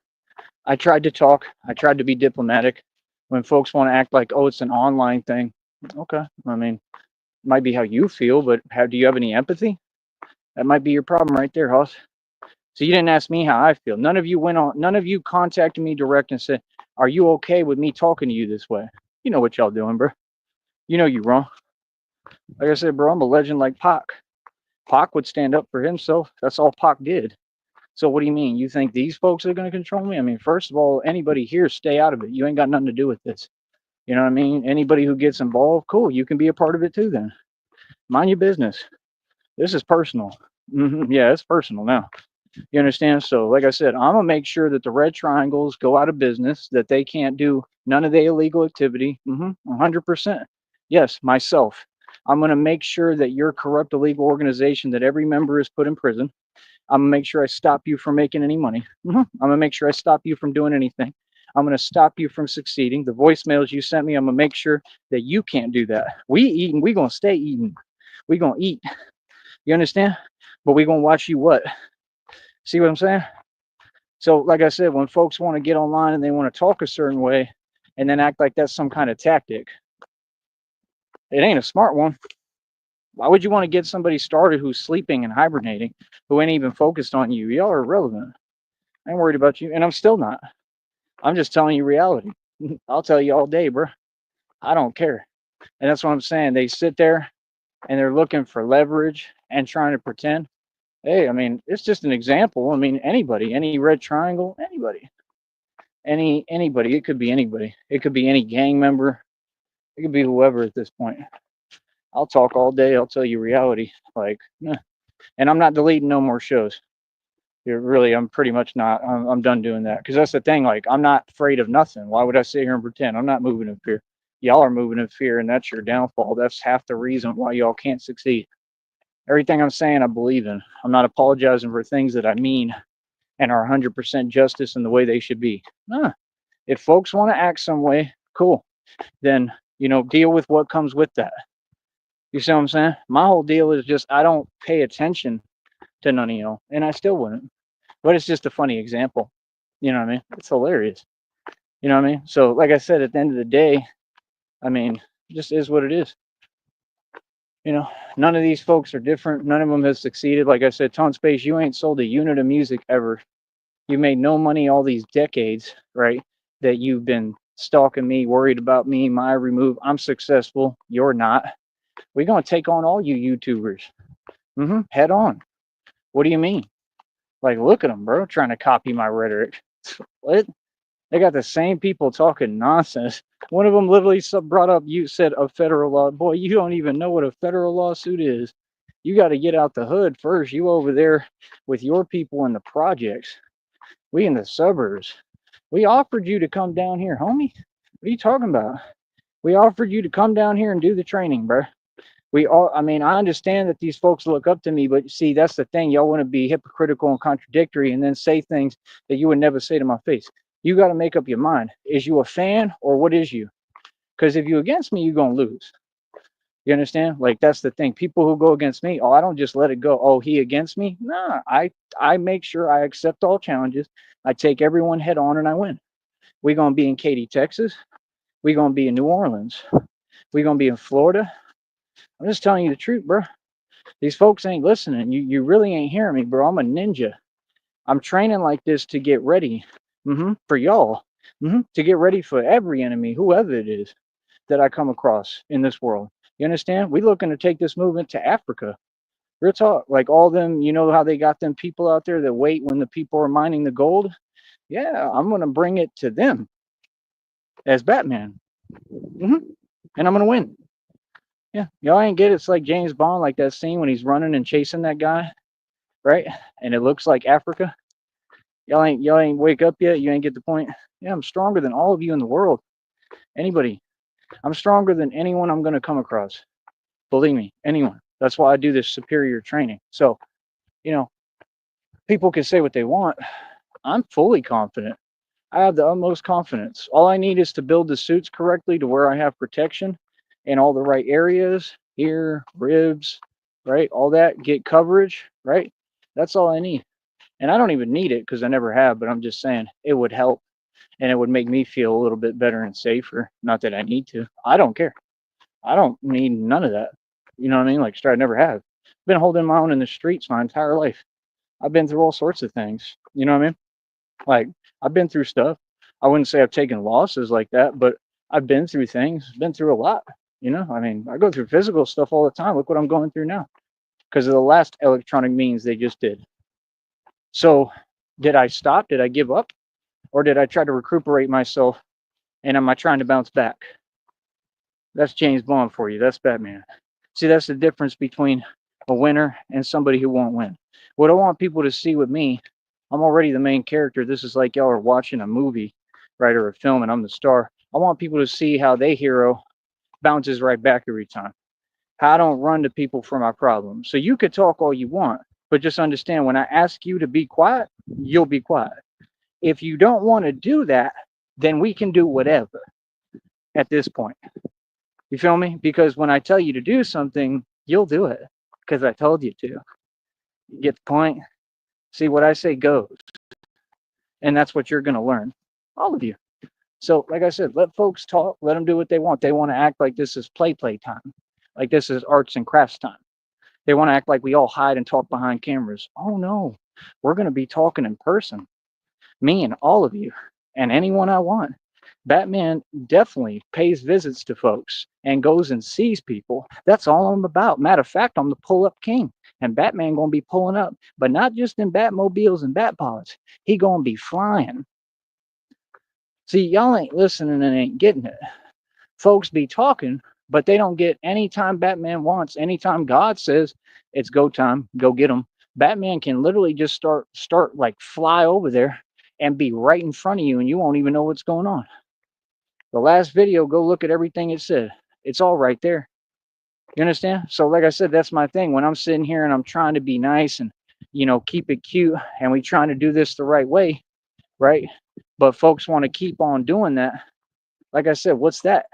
I tried to talk. I tried to be diplomatic. When folks want to act like, oh, it's an online thing. Okay, I mean, it might be how you feel, but do you have any empathy? That might be your problem right there, Hoss. So you didn't ask me how I feel. None of you went on. None of you contacted me direct and said, "Are you okay with me talking to you this way?" You know what y'all doing, bro. You know you wrong. Like I said, bro, I'm a legend like Pac. Pac would stand up for himself. That's all Pac did. So what do you mean? You think these folks are going to control me? I mean, first of all, anybody here, stay out of it. You ain't got nothing to do with this. You know what I mean? Anybody who gets involved, cool. You can be a part of it too. Then mind your business. This is personal. Yeah, it's personal now. You understand? So, like I said, I'm gonna make sure that the red triangles go out of business, that they can't do none of the illegal activity. 100%. Yes, myself. I'm gonna make sure that your corrupt illegal organization that every member is put in prison. I'm gonna make sure I stop you from making any money. I'm gonna make sure I stop you from doing anything. I'm gonna stop you from succeeding. The voicemails you sent me, I'm gonna make sure that you can't do that. We eating, we gonna stay eating. We gonna eat. You understand? But we gonna watch you what? See what I'm saying? So, like I said, when folks want to get online and they want to talk a certain way and then act like that's some kind of tactic, it ain't a smart one. Why would you want to get somebody started who's sleeping and hibernating, who ain't even focused on you? Y'all are irrelevant. I ain't worried about you, and I'm still not. I'm just telling you reality. I'll tell you all day, bro. I don't care. And that's what I'm saying. They sit there and they're looking for leverage and trying to pretend. Hey, I mean, it's just an example. I mean, anybody, any red triangle, anybody, anybody. It could be anybody. It could be any gang member. It could be whoever at this point. I'll talk all day. I'll tell you reality. Like, and I'm not deleting no more shows. You're really, I'm pretty much not. I'm done doing that because that's the thing. Like, I'm not afraid of nothing. Why would I sit here and pretend? I'm not moving in fear. Y'all are moving in fear, and that's your downfall. That's half the reason why y'all can't succeed. Everything I'm saying, I believe in. I'm not apologizing for things that I mean and are 100% justice in the way they should be. Nah. If folks want to act some way, cool. Then, deal with what comes with that. You see what I'm saying? My whole deal is just I don't pay attention to none of y'all, and I still wouldn't. But it's just a funny example. You know what I mean? It's hilarious. You know what I mean? So, like I said, at the end of the day, I mean, it just is what it is. You know, none of these folks are different. None of them has succeeded. Like I said, Tone Space, you ain't sold a unit of music ever. You made no money all these decades, right? That you've been stalking me, worried about me, my remove. I'm successful. You're not. We're going to take on all you YouTubers. Head on. What do you mean? Like, look at them, bro, trying to copy my rhetoric. What? They got the same people talking nonsense. One of them literally brought up, you said a federal law. Boy, you don't even know what a federal lawsuit is. You got to get out the hood first. You over there with your people in the projects. We in the suburbs. We offered you to come down here, homie. What are you talking about? We offered you to come down here and do the training, bro. I mean, I understand that these folks look up to me, but see, that's the thing. Y'all want to be hypocritical and contradictory and then say things that you would never say to my face. You got to make up your mind. Is you a fan or what is you? Because if you against me, you're going to lose. You understand? Like, that's the thing. People who go against me, oh, I don't just let it go. Oh, he against me? Nah, I make sure I accept all challenges. I take everyone head on and I win. We're going to be in Katy, Texas. We're going to be in New Orleans. We're going to be in Florida. I'm just telling you the truth, bro. These folks ain't listening. You really ain't hearing me, bro. I'm a ninja. I'm training like this to get ready for y'all, to get ready for every enemy, whoever it is that I come across in this world. You understand? We looking to take this movement to Africa. Real talk. Like all them, you know how they got them people out there that wait when the people are mining the gold? Yeah, I'm going to bring it to them as Batman. And I'm going to win. Yeah, y'all ain't get it. It's like James Bond, like that scene when he's running and chasing that guy, right? And it looks like Africa. Y'all ain't wake up yet. You ain't get the point. Yeah, I'm stronger than all of you in the world. Anybody. I'm stronger than anyone I'm gonna come across. Believe me, anyone. That's why I do this superior training. So, you know, people can say what they want. I'm fully confident. I have the utmost confidence. All I need is to build the suits correctly to where I have protection in all the right areas, ear, ribs, right? All that, get coverage, right? That's all I need. And I don't even need it because I never have, but I'm just saying it would help and it would make me feel a little bit better and safer. Not that I need to. I don't care. I don't need none of that. You know what I mean? Like, I never have. Been holding my own in the streets my entire life. I've been through all sorts of things. You know what I mean? Like, I've been through stuff. I wouldn't say I've taken losses like that, but I've been through things, been through a lot. You know, I mean, I go through physical stuff all the time. Look what I'm going through now because of the last electronic means they just did. So, did I stop? Did I give up? Or did I try to recuperate myself and am I trying to bounce back? That's James Bond for you. That's Batman. See, that's the difference between a winner and somebody who won't win. What I want people to see with me, I'm already the main character. This is like y'all are watching a movie, right, or a film, and I'm the star. I want people to see how they hero bounces right back every time. How I don't run to people for my problems. So you could talk all you want, but just understand when I ask you to be quiet, you'll be quiet. If you don't want to do that, then we can do whatever at this point. You feel me? Because when I tell you to do something, you'll do it because I told you to. You get the point? See, what I say goes. And that's what you're going to learn. All of you. So, like I said, let folks talk. Let them do what they want. They want to act like this is play time, like this is arts and crafts time. They want to act like we all hide and talk behind cameras. Oh, no. We're going to be talking in person. Me and all of you and anyone I want. Batman definitely pays visits to folks and goes and sees people. That's all I'm about. Matter of fact, I'm the pull-up king. And Batman gonna be pulling up, but not just in Batmobiles and Batpods. He gonna be flying. See, y'all ain't listening and ain't getting it. Folks be talking, but they don't get anytime Batman wants, anytime God says it's go time, go get him. Batman can literally just start like fly over there and be right in front of you and you won't even know what's going on. The last video, go look at everything it said. It's all right there. You understand? So like I said, that's my thing. When I'm sitting here and I'm trying to be nice and, you know, keep it cute and we trying to do this the right way, right? But folks want to keep on doing that. Like I said, what's that?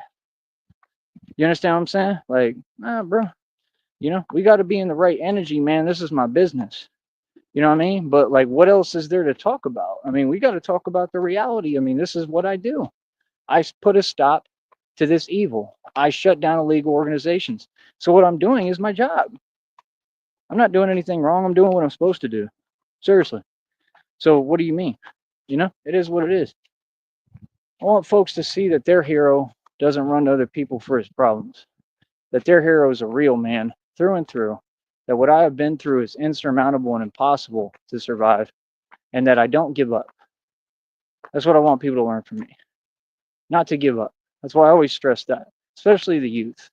You understand what I'm saying? Like, nah, bro. You know, we got to be in the right energy, man. This is my business. You know what I mean? But like, what else is there to talk about? I mean, we got to talk about the reality. I mean, this is what I do. I put a stop to this evil. I shut down illegal organizations. So what I'm doing is my job. I'm not doing anything wrong. I'm doing what I'm supposed to do. Seriously. So what do you mean? It is what it is. I want folks to see that their hero doesn't run to other people for his problems, that their hero is a real man through and through, that what I have been through is insurmountable and impossible to survive, and that I don't give up. That's what I want people to learn from me, not to give up. That's why I always stress that, especially the youth.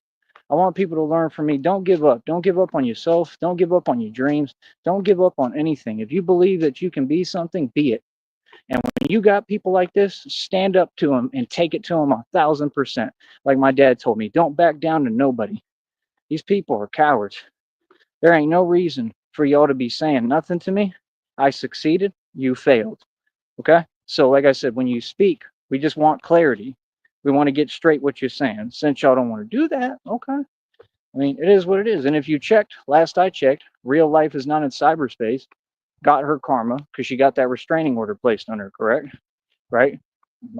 I want people to learn from me. Don't give up. Don't give up on yourself. Don't give up on your dreams. Don't give up on anything. If you believe that you can be something, be it. And when you got people like this, stand up to them and take it to them 1,000%. Like my dad told me, don't back down to nobody. These people are cowards. There ain't no reason for y'all to be saying nothing to me. I succeeded. You failed. Okay? So, like I said, when you speak, we just want clarity. We want to get straight what you're saying. Since y'all don't want to do that, okay. I mean, it is what it is. And if you checked, last I checked, real life is not in cyberspace. Got her karma because she got that restraining order placed on her, correct? Right?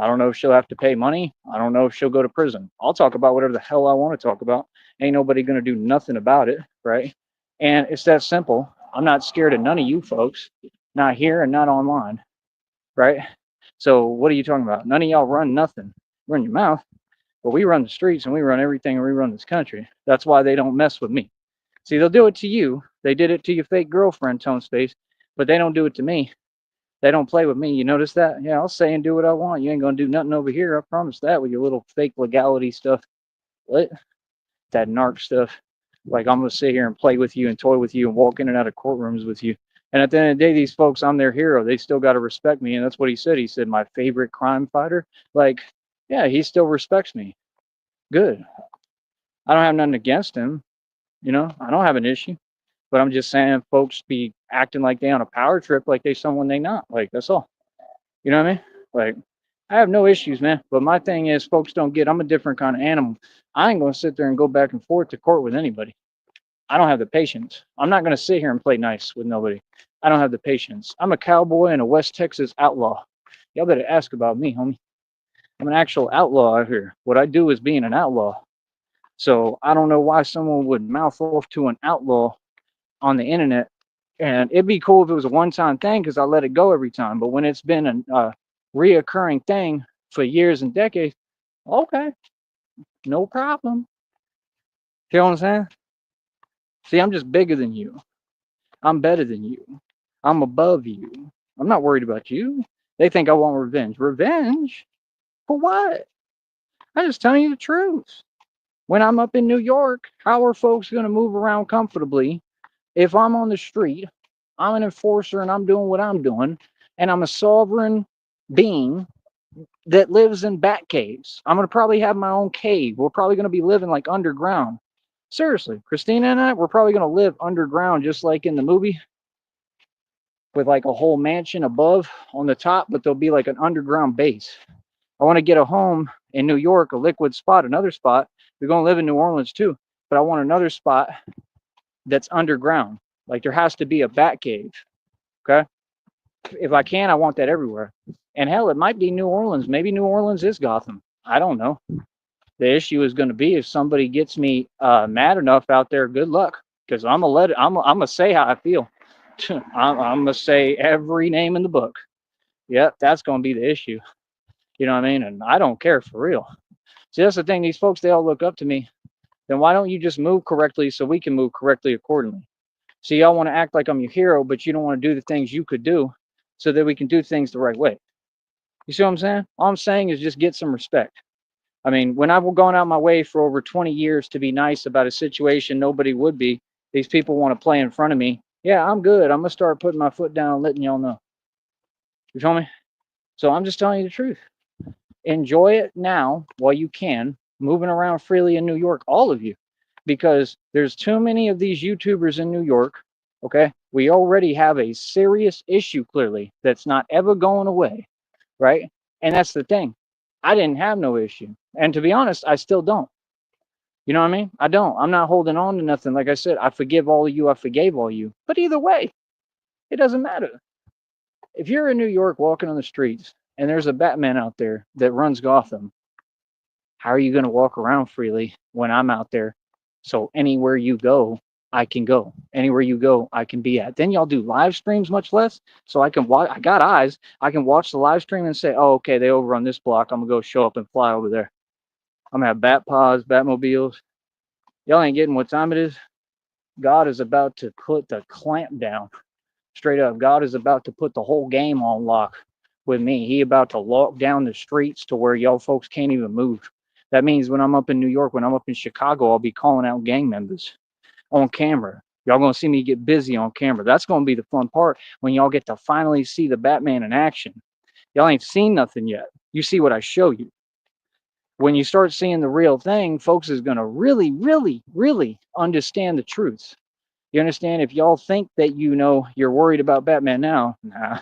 I don't know if she'll have to pay money. I don't know if she'll go to prison. I'll talk about whatever the hell I want to talk about. Ain't nobody going to do nothing about it, right? And it's that simple. I'm not scared of none of you folks, not here and not online, right? So what are you talking about? None of y'all run nothing. Run your mouth, but we run the streets and we run everything and we run this country. That's why they don't mess with me. See, they'll do it to you. They did it to your fake girlfriend, Tone Space, but they don't do it to me. They don't play with me. You notice that? Yeah, I'll say and do what I want. You ain't gonna do nothing over here. I promise that with your little fake legality stuff. What? That narc stuff. Like I'm gonna sit here and play with you and toy with you and walk in and out of courtrooms with you. And at the end of the day, these folks, I'm their hero. They still got to respect me. And that's what he said. He said, my favorite crime fighter. Like, yeah, he still respects me. Good. I don't have nothing against him. I don't have an issue. But I'm just saying folks be acting like they on a power trip like they someone they not. Like, that's all. You know what I mean? Like, I have no issues, man. But my thing is, folks don't get, I'm a different kind of animal. I ain't going to sit there and go back and forth to court with anybody. I don't have the patience. I'm not going to sit here and play nice with nobody. I don't have the patience. I'm a cowboy and a West Texas outlaw. Y'all better ask about me, homie. I'm an actual outlaw out here. What I do is being an outlaw. So I don't know why someone would mouth off to an outlaw on the internet. And it'd be cool if it was a one-time thing because I let it go every time. But when it's been a reoccurring thing for years and decades, okay, no problem. You know what I'm saying? See, I'm just bigger than you. I'm better than you. I'm above you. I'm not worried about you. They think I want revenge. Revenge? For what? I'm just telling you the truth. When I'm up in New York, how are folks going to move around comfortably if I'm on the street, I'm an enforcer and I'm doing what I'm doing, and I'm a sovereign being that lives in bat caves? I'm going to probably have my own cave. We're probably going to be living like underground. Seriously, Christina and I, we're probably going to live underground just like in the movie with like a whole mansion above on the top, but there'll be like an underground base. I want to get a home in New York, a liquid spot, another spot. We're going to live in New Orleans too, but I want another spot that's underground. Like there has to be a bat cave. Okay. If I can, I want that everywhere. And hell, it might be New Orleans. Maybe New Orleans is Gotham. I don't know. The issue is going to be if somebody gets me mad enough out there, good luck. Because I'm going to let it, I'm going to say how I feel. I'm going to say every name in the book. Yep, that's going to be the issue. You know what I mean? And I don't care for real. See, that's the thing. These folks, they all look up to me. Then why don't you just move correctly so we can move correctly accordingly? See, y'all want to act like I'm your hero, but you don't want to do the things you could do so that we can do things the right way. You see what I'm saying? All I'm saying is just get some respect. I mean, when I've gone out my way for over 20 years to be nice about a situation nobody would be, these people want to play in front of me. Yeah, I'm good. I'm going to start putting my foot down and letting y'all know. You feel me? So I'm just telling you the truth. Enjoy it now while you can, moving around freely in New York, all of you, because there's too many of these YouTubers in New York. Okay, we already have a serious issue, clearly, that's not ever going away, right? And that's the thing. I didn't have no issue, and to be honest, I still don't. You know what I mean? I don't. I'm not holding on to nothing. Like I said, I forgive all of you. I forgave all of you. But either way, it doesn't matter. If you're in New York walking on the streets and there's a Batman out there that runs Gotham, how are you going to walk around freely when I'm out there So anywhere you go, I can go. Anywhere you go, I can be at. Then y'all do live streams much less. So I can watch. I got eyes. I can watch the live stream and say, oh, okay, they over on this block. I'm gonna go show up and fly over there. I'm gonna have bat pods, Batmobiles. Y'all ain't getting what time it is. God is about to put the clamp down. Straight up, God is about to put the whole game on lock with me. He about to lock down the streets to where y'all folks can't even move. That means when I'm up in New York, when I'm up in Chicago, I'll be calling out gang members on camera. Y'all gonna see me get busy on camera. That's gonna be the fun part when y'all get to finally see the Batman in action. Y'all ain't seen nothing yet. You see what I show you. When you start seeing the real thing, folks is gonna really, really, really understand the truth. You understand? If y'all think that you're worried about Batman now, nah,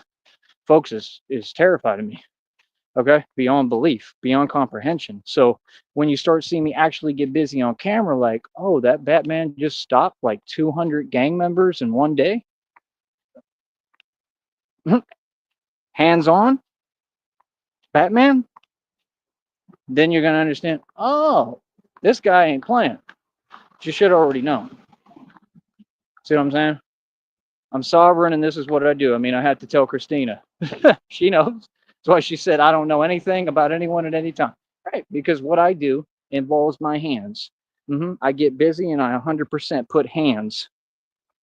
folks is terrified of me. Okay, beyond belief, beyond comprehension. So when you start seeing me actually get busy on camera, like, oh, that Batman just stopped like 200 gang members in one day, hands on, Batman, then you're gonna understand. Oh, this guy ain't playing. You should already know. See what I'm saying? I'm sovereign, and this is what I do. I mean, I had to tell Christina. She knows. That's why she said I don't know anything about anyone at any time. Right? Because what I do involves my hands. I get busy, and I 100% put hands.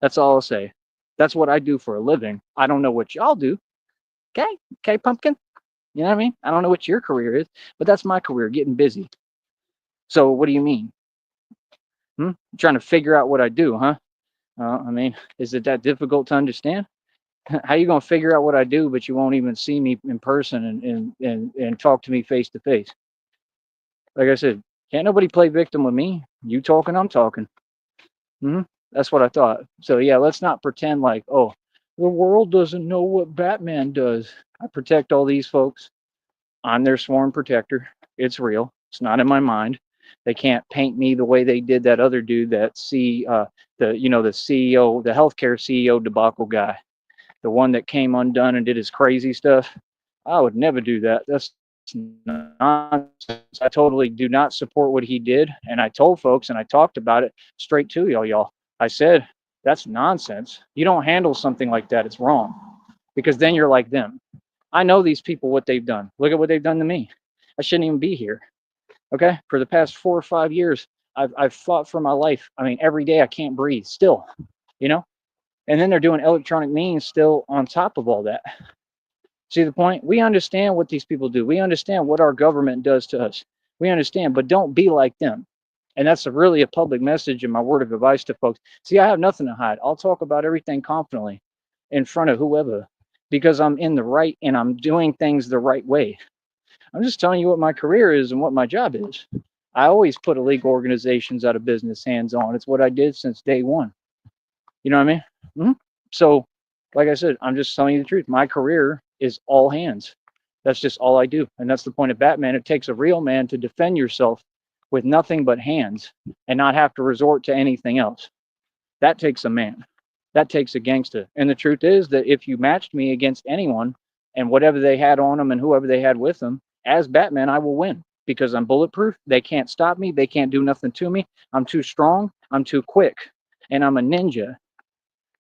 That's all I'll say. That's what I do for a living. I don't know what y'all do. Okay, okay, pumpkin. You know what I mean? I don't know what your career is, but that's my career, getting busy. So what do you mean? Trying to figure out what I do, huh? I mean, is it that difficult to understand? How you gonna figure out what I do, but you won't even see me in person and talk to me face to face? Like I said, can't nobody play victim with me. You talking, I'm talking. That's what I thought. So yeah, let's not pretend like, oh, the world doesn't know what Batman does. I protect all these folks. I'm their sworn protector. It's real. It's not in my mind. They can't paint me the way they did that other dude, that the CEO, the healthcare CEO debacle guy, the one that came undone and did his crazy stuff. I would never do that. That's nonsense. I totally do not support what he did. And I told folks, and I talked about it straight to y'all. I said, that's nonsense. You don't handle something like that. It's wrong. Because then you're like them. I know these people, what they've done. Look at what they've done to me. I shouldn't even be here. Okay. For the past 4 or 5 years, I've fought for my life. I mean, every day I can't breathe still, you know? And then they're doing electronic means still on top of all that. See the point? We understand what these people do. We understand what our government does to us. We understand, but don't be like them. And that's really a public message and my word of advice to folks. See, I have nothing to hide. I'll talk about everything confidently in front of whoever because I'm in the right and I'm doing things the right way. I'm just telling you what my career is and what my job is. I always put illegal organizations out of business hands on. It's what I did since day one. You know what I mean? So, like I said, I'm just telling you the truth. My career is all hands. That's just all I do. And that's the point of Batman. It takes a real man to defend yourself with nothing but hands and not have to resort to anything else. That takes a man. That takes a gangster. And the truth is that if you matched me against anyone and whatever they had on them and whoever they had with them, as Batman, I will win because I'm bulletproof. They can't stop me. They can't do nothing to me. I'm too strong. I'm too quick. And I'm a ninja.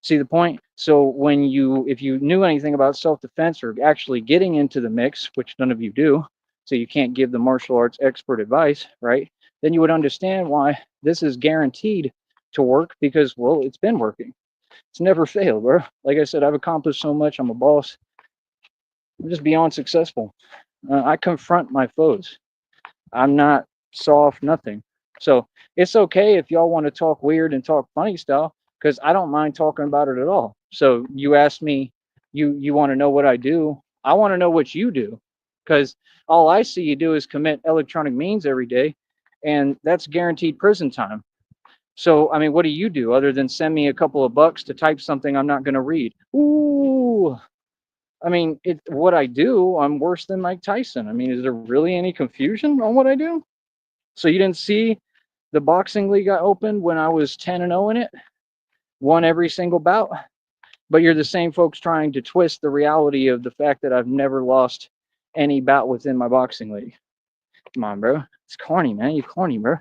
See the point? So if you knew anything about self-defense or actually getting into the mix, which none of you do, so you can't give the martial arts expert advice, right? Then you would understand why this is guaranteed to work because, well, it's been working. It's never failed, bro. Like I said, I've accomplished so much. I'm a boss. I'm just beyond successful. I confront my foes. I'm not soft, nothing. So it's okay if y'all want to talk weird and talk funny style, because I don't mind talking about it at all. So you ask me, you want to know what I do? I want to know what you do, because all I see you do is commit electronic means every day, and that's guaranteed prison time. So I mean, what do you do other than send me a couple of bucks to type something I'm not going to read? Ooh. I mean, what I do, I'm worse than Mike Tyson. I mean, is there really any confusion on what I do? So you didn't see the boxing league I opened when I was 10-0 in it, won every single bout, but you're the same folks trying to twist the reality of the fact that I've never lost any bout within my boxing league. Come on, bro. It's corny, man. You corny, bro. I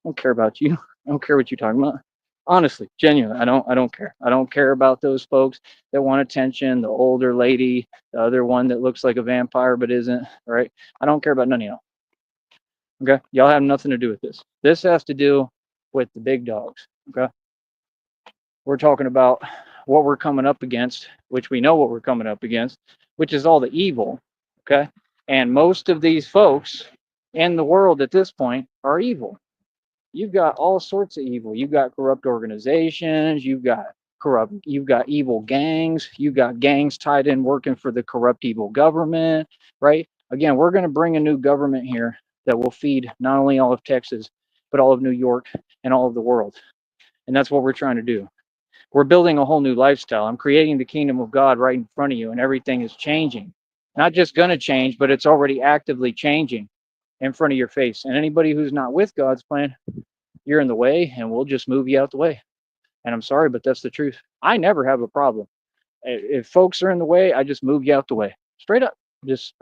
don't care about you. I don't care what you're talking about. Honestly, genuinely, I don't care. I don't care about those folks that want attention, the older lady, the other one that looks like a vampire but isn't, right? I don't care about none of y'all. Okay? Y'all have nothing to do with this. This has to do with the big dogs. Okay? We're talking about what we're coming up against, which we know what we're coming up against, which is all the evil. Okay? And most of these folks in the world at this point are evil. You've got all sorts of evil. You've got corrupt organizations, you've got evil gangs, you've got gangs tied in working for the corrupt evil government, right? Again, we're going to bring a new government here that will feed not only all of Texas, but all of New York and all of the world. And that's what we're trying to do. We're building a whole new lifestyle. I'm creating the kingdom of God right in front of you, and everything is changing. Not just going to change, but it's already actively changing in front of your face. And anybody who's not with God's plan, you're in the way, and we'll just move you out the way. And I'm sorry, but that's the truth. I never have a problem. If folks are in the way, I just move you out the way. Straight up. Just,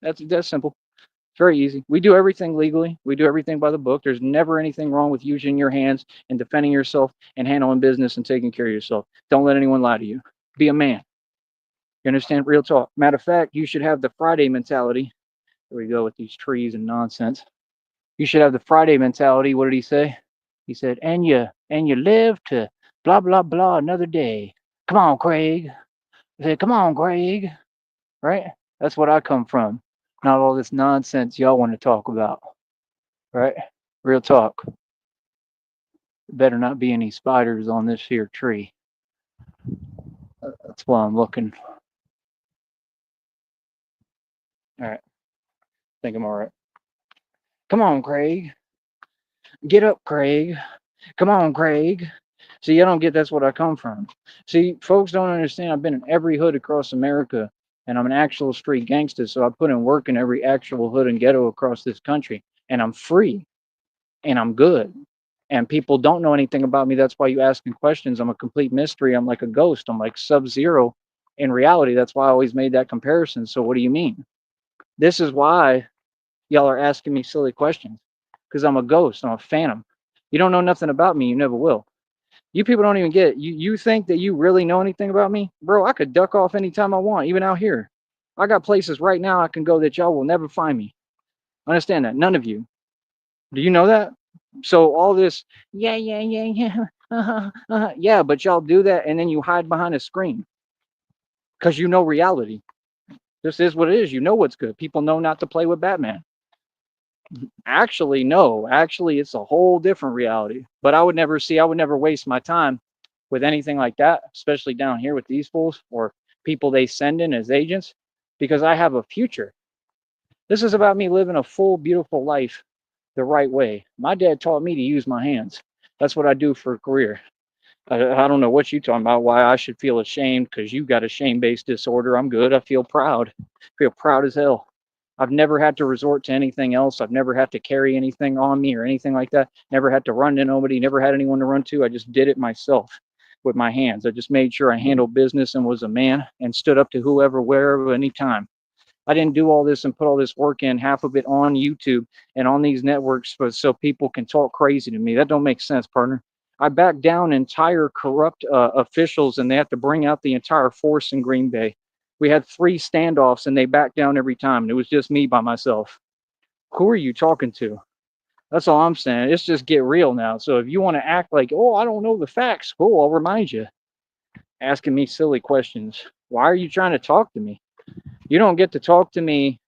that's simple. It's very easy. We do everything legally. We do everything by the book. There's never anything wrong with using your hands and defending yourself and handling business and taking care of yourself. Don't let anyone lie to you. Be a man. You understand? Real talk. Matter of fact, you should have the Friday mentality. Here we go with these trees and nonsense. You should have the Friday mentality. What did he say? He said, and you live to blah blah blah another day. Come on, Craig. I said, come on, Craig. Right? That's what I come from. Not all this nonsense y'all want to talk about. Right? Real talk. Better not be any spiders on this here tree. That's why I'm looking. All right. I think I'm all right. Come on, Craig. Get up, Craig. Come on, Craig. See, I don't get that's what I come from. See, folks don't understand. I've been in every hood across America, and I'm an actual street gangster. So I put in work in every actual hood and ghetto across this country, and I'm free, and I'm good. And people don't know anything about me. That's why you asking questions. I'm a complete mystery. I'm like a ghost. I'm like Sub-Zero in reality. That's why I always made that comparison. So what do you mean? This is why y'all are asking me silly questions, because I'm a ghost. I'm a phantom. You don't know nothing about me. You never will. You people don't even get it. You think that you really know anything about me? Bro, I could duck off anytime I want, even out here. I got places right now I can go that y'all will never find me. Understand that? None of you. Do you know that? So all this, yeah, yeah, but y'all do that and then you hide behind a screen because you know reality. This is what it is. You know what's good. People know not to play with Batman. Actually, no. Actually, it's a whole different reality. But I would never waste my time with anything like that, especially down here with these fools or people they send in as agents, because I have a future. This is about me living a full, beautiful life the right way. My dad taught me to use my hands. That's what I do for a career. I don't know what you talking about, why I should feel ashamed because you got a shame-based disorder. I'm good. I feel proud. I feel proud as hell. I've never had to resort to anything else. I've never had to carry anything on me or anything like that. Never had to run to nobody, never had anyone to run to. I just did it myself with my hands. I just made sure I handled business and was a man and stood up to whoever, wherever, anytime. I didn't do all this and put all this work in, half of it on YouTube and on these networks so people can talk crazy to me. That don't make sense, partner. I backed down entire corrupt officials, and they have to bring out the entire force in Green Bay. We had 3 standoffs, and they backed down every time. And it was just me by myself. Who are you talking to? That's all I'm saying. It's just get real now. So if you want to act like, oh, I don't know the facts, cool, I'll remind you. Asking me silly questions. Why are you trying to talk to me? You don't get to talk to me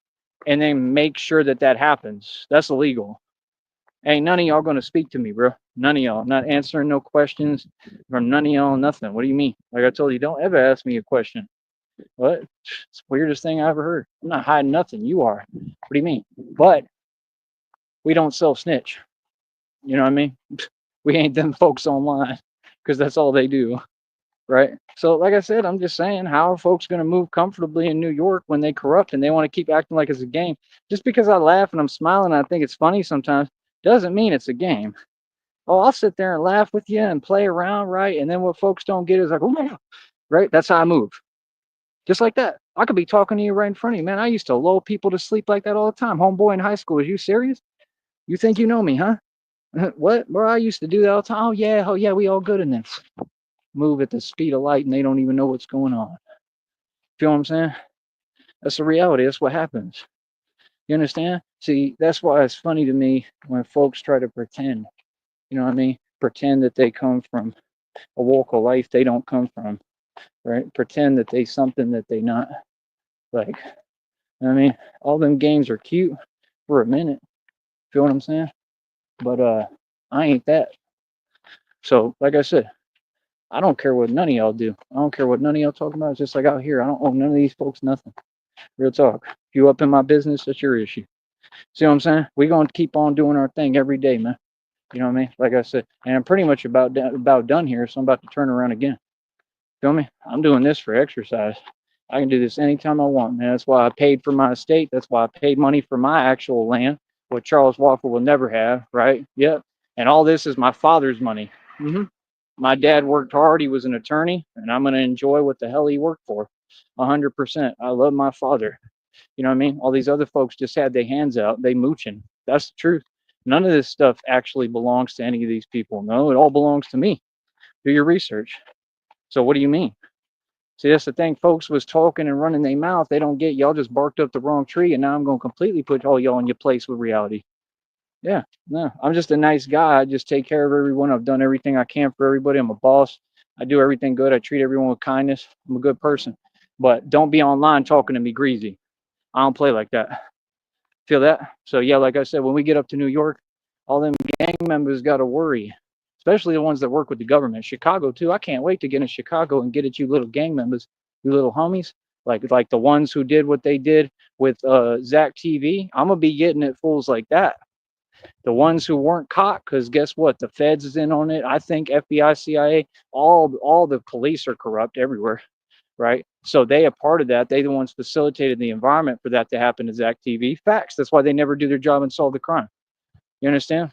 and then make sure that that happens. That's illegal. Ain't none of y'all gonna speak to me, bro. None of y'all. I'm not answering no questions from none of y'all. Nothing. What do you mean? Like I told you, don't ever ask me a question. What? It's the weirdest thing I ever heard. I'm not hiding nothing. You are. What do you mean? But we don't self snitch. You know what I mean? We ain't them folks online because that's all they do. Right. So, like I said, I'm just saying, how are folks going to move comfortably in New York when they corrupt and they want to keep acting like it's a game? Just because I laugh and I'm smiling and I think it's funny sometimes doesn't mean it's a game. Oh, I'll sit there and laugh with you and play around, right? And then what folks don't get is like, oh, man, right? That's how I move. Just like that. I could be talking to you right in front of you, man. I used to lull people to sleep like that all the time. Homeboy in high school. Is you serious? You think you know me, huh? What, bro? I used to do that all the time. Oh yeah, we all good, and then move at the speed of light, and they don't even know what's going on. Feel what I'm saying? That's the reality. That's what happens. You understand? See, that's why it's funny to me when folks try to pretend. You know what I mean? Pretend that they come from a walk of life they don't come from, right? Pretend that they something that they not. Like, I mean, all them games are cute for a minute. Feel what I'm saying? But I ain't that. So, like I said, I don't care what none of y'all do. I don't care what none of y'all talking about. It's just like out here, I don't owe none of these folks nothing. Real talk. If you up in my business, that's your issue. See what I'm saying? We gonna keep on doing our thing every day, man. You know what I mean? Like I said, and I'm pretty much about done here, so I'm about to turn around again. Feel me? I'm doing this for exercise. I can do this anytime I want, man. That's why I paid for my estate. That's why I paid money for my actual land, what Charles Walker will never have, right? Yep. And all this is my father's money. My dad worked hard. He was an attorney, and I'm going to enjoy what the hell he worked for. 100%. I love my father. You know what I mean? All these other folks just had their hands out. They mooching. That's the truth. None of this stuff actually belongs to any of these people. No, it all belongs to me. Do your research. So what do you mean? See, that's the thing. Folks was talking and running their mouth. They don't get y'all just barked up the wrong tree, and now I'm going to completely put all y'all in your place with reality. Yeah, no, I'm just a nice guy. I just take care of everyone. I've done everything I can for everybody. I'm a boss. I do everything good. I treat everyone with kindness. I'm a good person. But don't be online talking to me greasy. I don't play like that. Feel that? So yeah, like I said, when we get up to New York, all them gang members got to worry, especially the ones that work with the government. Chicago too. I can't wait to get in Chicago and get at you little gang members, you little homies, like the ones who did what they did with Zach TV. I'm gonna be getting at fools like that. The ones who weren't caught, because guess what? The feds is in on it. I think FBI, CIA, all the police are corrupt everywhere, right? So they are part of that. They the ones facilitated the environment for that to happen to Zach TV. Facts. That's why they never do their job and solve the crime. You understand?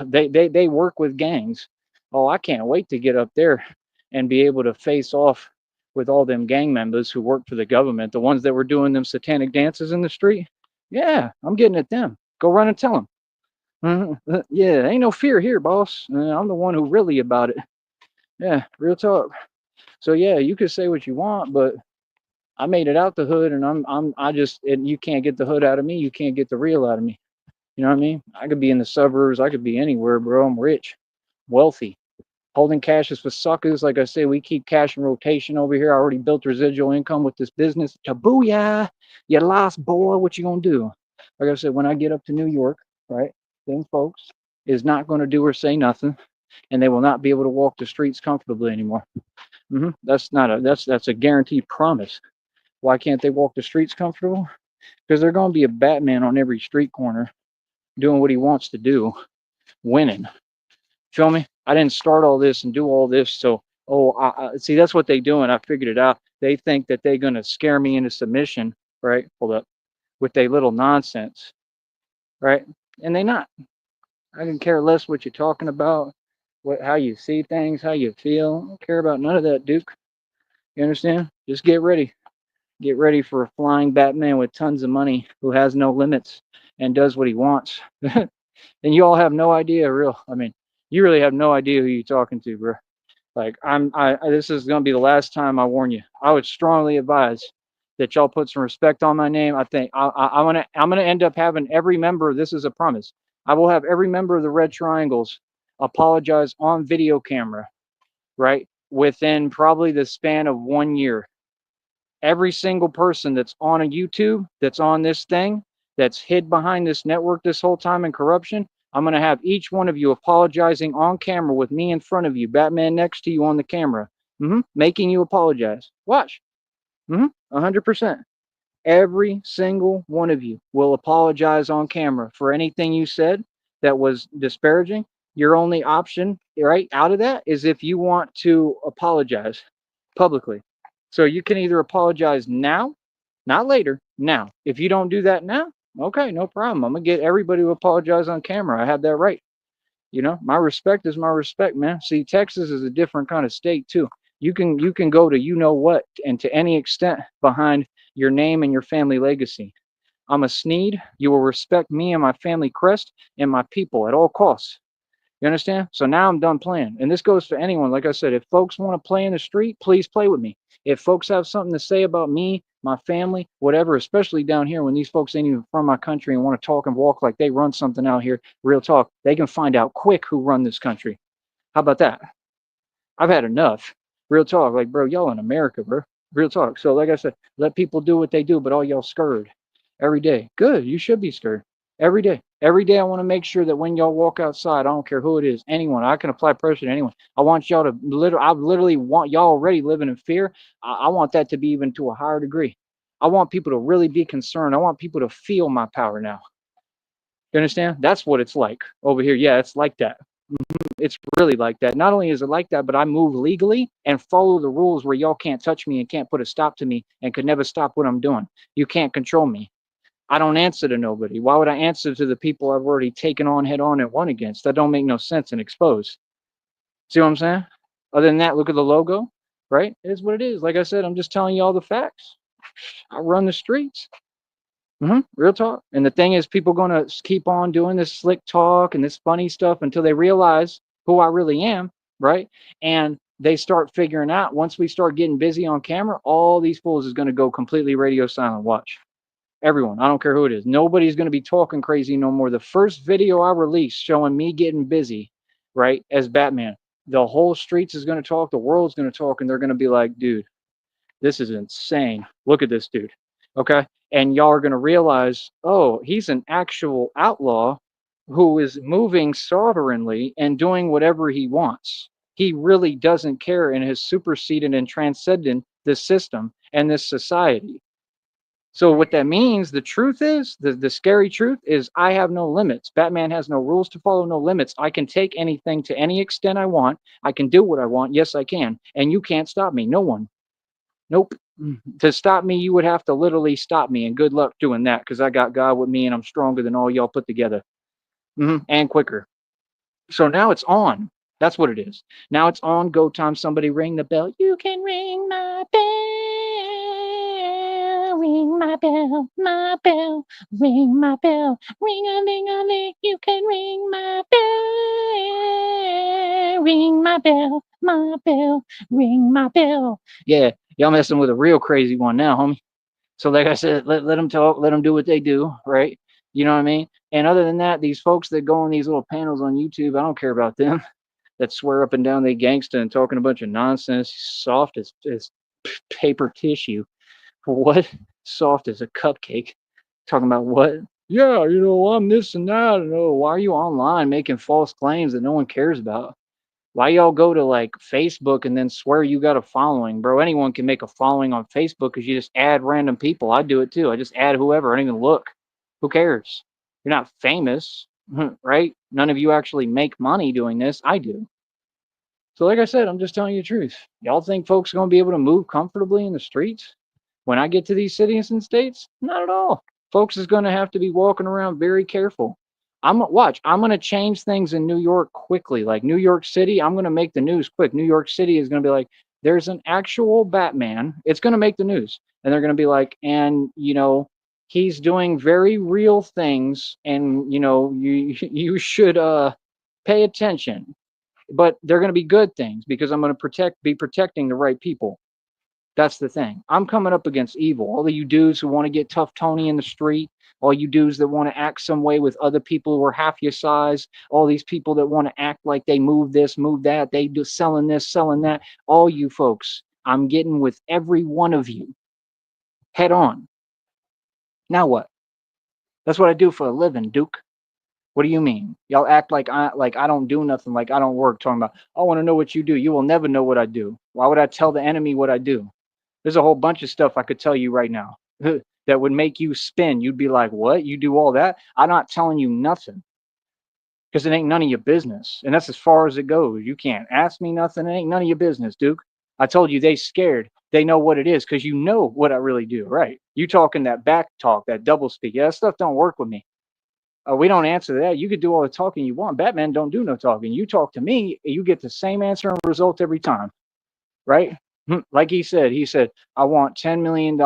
They work with gangs. Oh, I can't wait to get up there and be able to face off with all them gang members who work for the government, the ones that were doing them satanic dances in the street. Yeah, I'm getting at them. Go run and tell them. Yeah, ain't no fear here, boss. I'm the one who really about it. Yeah, real talk. So yeah, you could say what you want, but I made it out the hood, and I just, and you can't get the hood out of me. You can't get the real out of me. You know what I mean? I could be in the suburbs. I could be anywhere, bro. I'm rich, wealthy. Holding cash is for suckers. Like I say, we keep cash in rotation over here. I already built residual income with this business. Tabooyah! You lost, boy. What you gonna do? Like I said, when I get up to New York, right, them folks is not going to do or say nothing, and they will not be able to walk the streets comfortably anymore. That's not a that's a guaranteed promise. Why can't they walk the streets comfortable? Because they're going to be a Batman on every street corner doing what he wants to do, winning. Feel me? I didn't start all this and do all this. So, see, that's what they do. And I figured it out. They think that they're going to scare me into submission, right? Hold up. With their little nonsense, right? And they not. I can care less what you're talking about, how you see things, how you feel. I don't care about none of that, Duke. You understand? Just get ready. Get ready for a flying Batman with tons of money who has no limits and does what he wants. And you all have no idea, I mean, you really have no idea who you're talking to, bro. Like this is gonna be the last time I warn you. I would strongly advise that y'all put some respect on my name. I think I'm gonna end up having every member. This is a promise. I will have every member of the Red Triangles apologize on video camera, right? Within probably the span of 1 year. Every single person that's on a YouTube, that's on this thing, that's hid behind this network this whole time in corruption, I'm going to have each one of you apologizing on camera with me in front of you, Batman next to you on the camera, making you apologize. Watch. 100%. Every single one of you will apologize on camera for anything you said that was disparaging. Your only option, right, out of that is if you want to apologize publicly. So you can either apologize now, not later, now. If you don't do that now, okay, no problem. I'm going to get everybody to apologize on camera. I have that right. You know, my respect is my respect, man. See, Texas is a different kind of state too. You can go to you know what and to any extent behind your name and your family legacy. I'm a Sneed. You will respect me and my family crest and my people at all costs. You understand? So now I'm done playing. And this goes for anyone. Like I said, if folks want to play in the street, please play with me. If folks have something to say about me, my family, whatever, especially down here when these folks ain't even from my country and want to talk and walk like they run something out here, real talk, they can find out quick who run this country. How about that? I've had enough. Real talk. Like, bro, y'all in America, bro. Real talk. So, like I said, let people do what they do, but all y'all scared every day. Good. You should be scared every day. Every day, I want to make sure that when y'all walk outside, I don't care who it is, anyone, I can apply pressure to anyone. I want y'all to I literally want y'all already living in fear. I want that to be even to a higher degree. I want people to really be concerned. I want people to feel my power now. You understand? That's what it's like over here. Yeah, it's like that. It's really like that. Not only is it like that, but I move legally and follow the rules where y'all can't touch me and can't put a stop to me and could never stop what I'm doing. You can't control me. I don't answer to nobody. Why would I answer to the people I've already taken on head on and won against? That don't make no sense and expose. See what I'm saying? Other than that, look at the logo, right? It is what it is. Like I said, I'm just telling you all the facts. I run the streets. Real talk. And the thing is, people gonna keep on doing this slick talk and this funny stuff until they realize who I really am, right? And they start figuring out once we start getting busy on camera, all these fools is gonna go completely radio silent. Watch. Everyone, I don't care who it is. Nobody's gonna be talking crazy no more. The first video I release showing me getting busy, right, as Batman, the whole streets is gonna talk, the world's gonna talk, and they're gonna be like, dude, this is insane. Look at this dude. Okay. And y'all are going to realize, oh, he's an actual outlaw who is moving sovereignly and doing whatever he wants. He really doesn't care and has superseded and transcended this system and this society. So what that means, the truth is, the scary truth is I have no limits. Batman has no rules to follow, no limits. I can take anything to any extent I want. I can do what I want. Yes, I can. And you can't stop me. No one. Nope. To stop me, you would have to literally stop me, and good luck doing that because I got God with me and I'm stronger than all y'all put together. And quicker. So now it's on. That's what it is. Now it's on. Go time. Somebody ring the bell. You can ring my bell. Ring my bell. My bell. Ring my bell. Ring a ling a ling. You can ring my bell. Ring my bell. My bell. Ring my bell. Yeah, y'all messing with a real crazy one now, homie. So like I said, let them talk, let them do what they do, right? You know what I mean? And other than that, these folks that go on these little panels on YouTube, I don't care about them. That swear up and down they gangsta and talking a bunch of nonsense, soft as paper tissue. What? Soft as a cupcake. Talking about what? Yeah, I'm this and that. And oh, why are you online making false claims that no one cares about? Why y'all go to like Facebook and then swear you got a following, bro? Anyone can make a following on Facebook because you just add random people. I do it too. I just add whoever. I don't even look. Who cares? You're not famous, right? None of you actually make money doing this. I do. So, like I said, I'm just telling you the truth. Y'all think folks are going to be able to move comfortably in the streets when I get to these cities and states? Not at all. Folks is going to have to be walking around very careful. I'm going to change things in New York quickly. Like New York City, I'm going to make the news quick. New York City is going to be like, there's an actual Batman. It's going to make the news. And they're going to be like, and, he's doing very real things. And, you should pay attention. But they're going to be good things because I'm going to be protecting the right people. That's the thing. I'm coming up against evil. All of you dudes who want to get tough Tony in the street, all you dudes that want to act some way with other people who are half your size, all these people that want to act like they move this, move that, they do selling this, selling that, all you folks, I'm getting with every one of you head on. Now what? That's what I do for a living, Duke. What do you mean? Y'all act like I don't do nothing, like I don't work, talking about, I want to know what you do. You will never know what I do. Why would I tell the enemy what I do? There's a whole bunch of stuff I could tell you right now that would make you spin. You'd be like, what? You do all that? I'm not telling you nothing because it ain't none of your business. And that's as far as it goes. You can't ask me nothing. It ain't none of your business, Duke. I told you they scared. They know what it is because you know what I really do, right? You talking that back talk, that double speak. Yeah, that stuff don't work with me. We don't answer that. You could do all the talking you want. Batman don't do no talking. You talk to me, you get the same answer and result every time, right? Like he said, I want $10 million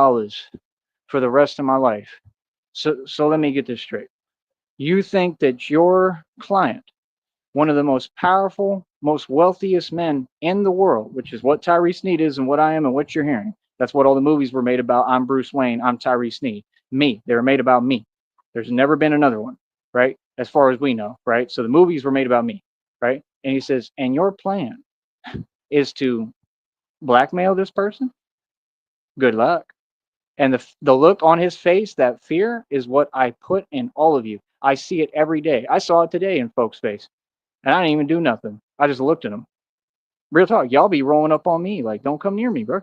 for the rest of my life. So let me get this straight. You think that your client one of the most powerful, most wealthiest men in the world, which is what Tyree Sneed is and what I am and what you're hearing. That's what all the movies were made about. I'm Bruce Wayne. I'm Tyree Sneed. Me. They were made about me. There's never been another one, right? As far as we know, right? So the movies were made about me, right? And he says, and your plan is to blackmail this person? Good luck. And the look on his face, that fear, is what I put in all of you. I see it every day. I saw it today in folks' face, and I didn't even do nothing. I just looked at them. Real talk, y'all be rolling up on me like, don't come near me, bro.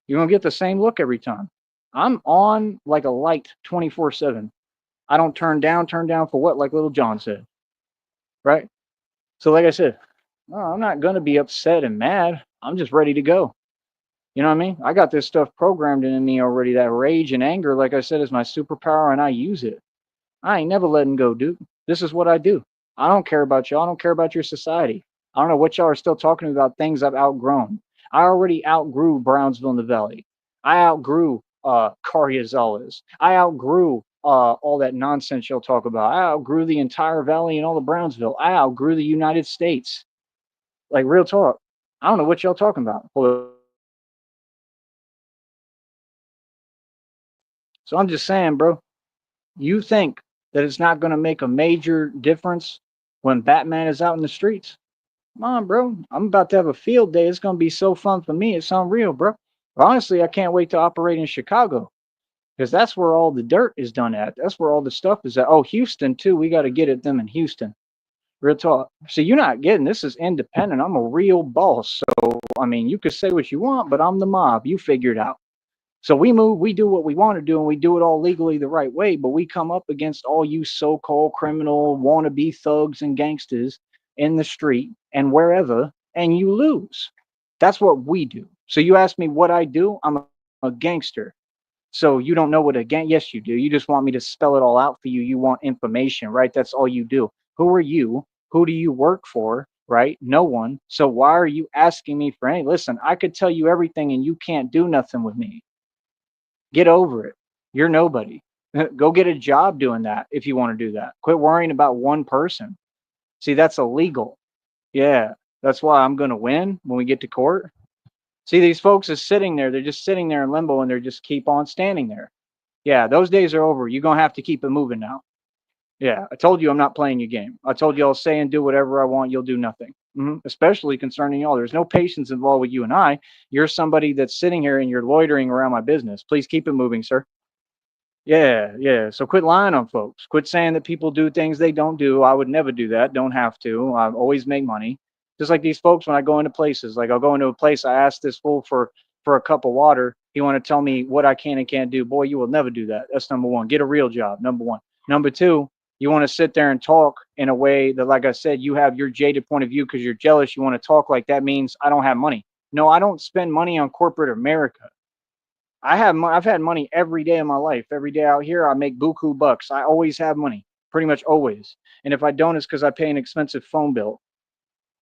You're gonna get the same look every time. I'm on like a light 24/7. I don't turn down for what, like Little John said, right? So, like I said, no, I'm not gonna be upset and mad. I'm just ready to go. You know what I mean? I got this stuff programmed in me already. That rage and anger, like I said, is my superpower, and I use it. I ain't never letting go, dude. This is what I do. I don't care about y'all. I don't care about your society. I don't know what y'all are still talking about, things I've outgrown. I already outgrew Brownsville in the Valley. I outgrew Carriazalas. I outgrew all that nonsense y'all talk about. I outgrew the entire valley and all of Brownsville. I outgrew the United States. Like real talk. I don't know what y'all talking about. So I'm just saying, bro, you think that it's not going to make a major difference when Batman is out in the streets? Come on, bro. I'm about to have a field day. It's going to be so fun for me. It's unreal, bro. Honestly, I can't wait to operate in Chicago because that's where all the dirt is done at. That's where all the stuff is at. Oh, Houston, too. We got to get at them in Houston. Real talk. So you're not getting this is independent. I'm a real boss. So, I mean, you could say what you want, but I'm the mob. You figure it out. So we move, we do what we want to do, and we do it all legally the right way. But we come up against all you so called criminal wannabe thugs and gangsters in the street and wherever, and you lose. That's what we do. So you ask me what I do, I'm a gangster. So you don't know what a gang, yes, you do. You just want me to spell it all out for you. You want information, right? That's all you do. Who are you? Who do you work for? Right? No one. So why are you asking me for any? Listen, I could tell you everything and you can't do nothing with me. Get over it. You're nobody. Go get a job doing that if you want to do that. Quit worrying about one person. See, that's illegal. Yeah, that's why I'm going to win when we get to court. See, these folks are sitting there. They're just sitting there in limbo and they're just keep on standing there. Yeah, those days are over. You're going to have to keep it moving now. Yeah, I told you I'm not playing your game. I told you I'll say and do whatever I want. You'll do nothing. Especially concerning y'all. There's no patience involved with you and I. You're somebody that's sitting here and you're loitering around my business. Please keep it moving, sir. Yeah, yeah. So quit lying on folks. Quit saying that people do things they don't do. I would never do that. Don't have to. I always make money. Just like these folks when I go into places. Like I'll go into a place, I ask this fool for a cup of water. He want to tell me what I can and can't do. Boy, you will never do that. That's number one. Get a real job. Number one. Number two, you want to sit there and talk in a way that, like I said, you have your jaded point of view because you're jealous. You want to talk like that means I don't have money. No, I don't spend money on corporate America. I've had money every day of my life. Every day out here, I make buku bucks. I always have money, pretty much always. And if I don't, it's because I pay an expensive phone bill.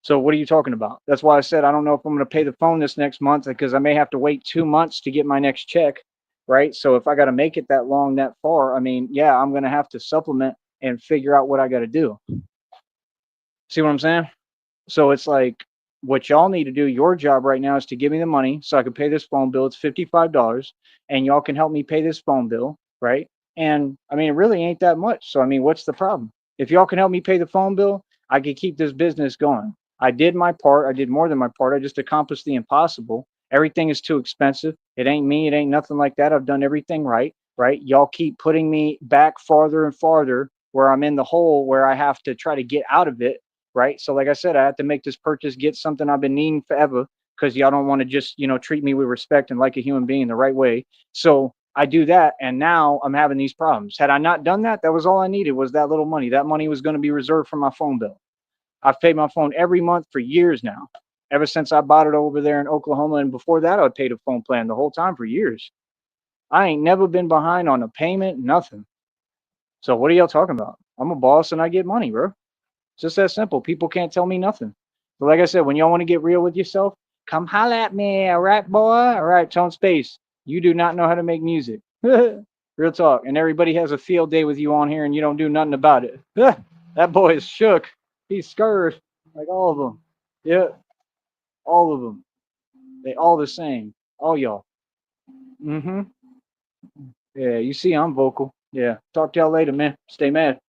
So what are you talking about? That's why I said I don't know if I'm going to pay the phone this next month because I may have to wait 2 months to get my next check, right? So if I got to make it that long, that far, I mean, yeah, I'm going to have to supplement and figure out what I got to do. See what I'm saying? So it's like what y'all need to do, your job right now is to give me the money so I can pay this phone bill. It's $55 and y'all can help me pay this phone bill, right? And I mean, it really ain't that much. So, I mean, what's the problem? If y'all can help me pay the phone bill, I can keep this business going. I did my part. I did more than my part. I just accomplished the impossible. Everything is too expensive. It ain't me. It ain't nothing like that. I've done everything right, right? Y'all keep putting me back farther and farther where I'm in the hole where I have to try to get out of it, right? So like I said, I had to make this purchase, get something I've been needing forever because y'all don't want to just, treat me with respect and like a human being the right way. So I do that, and now I'm having these problems. Had I not done that, that was all I needed was that little money. That money was going to be reserved for my phone bill. I've paid my phone every month for years now, ever since I bought it over there in Oklahoma. And before that, I paid a phone plan the whole time for years. I ain't never been behind on a payment, nothing. So what are y'all talking about? I'm a boss and I get money, bro. It's just that simple. People can't tell me nothing. But like I said, when y'all want to get real with yourself, come holla at me, all right, boy? All right, Tone Space. You do not know how to make music. Real talk. And everybody has a field day with you on here and you don't do nothing about it. That boy is shook. He's scared, like all of them. Yeah, all of them. They all the same. All y'all. Mm-hmm. Yeah, you see I'm vocal. Yeah. Talk to y'all later, man. Stay mad.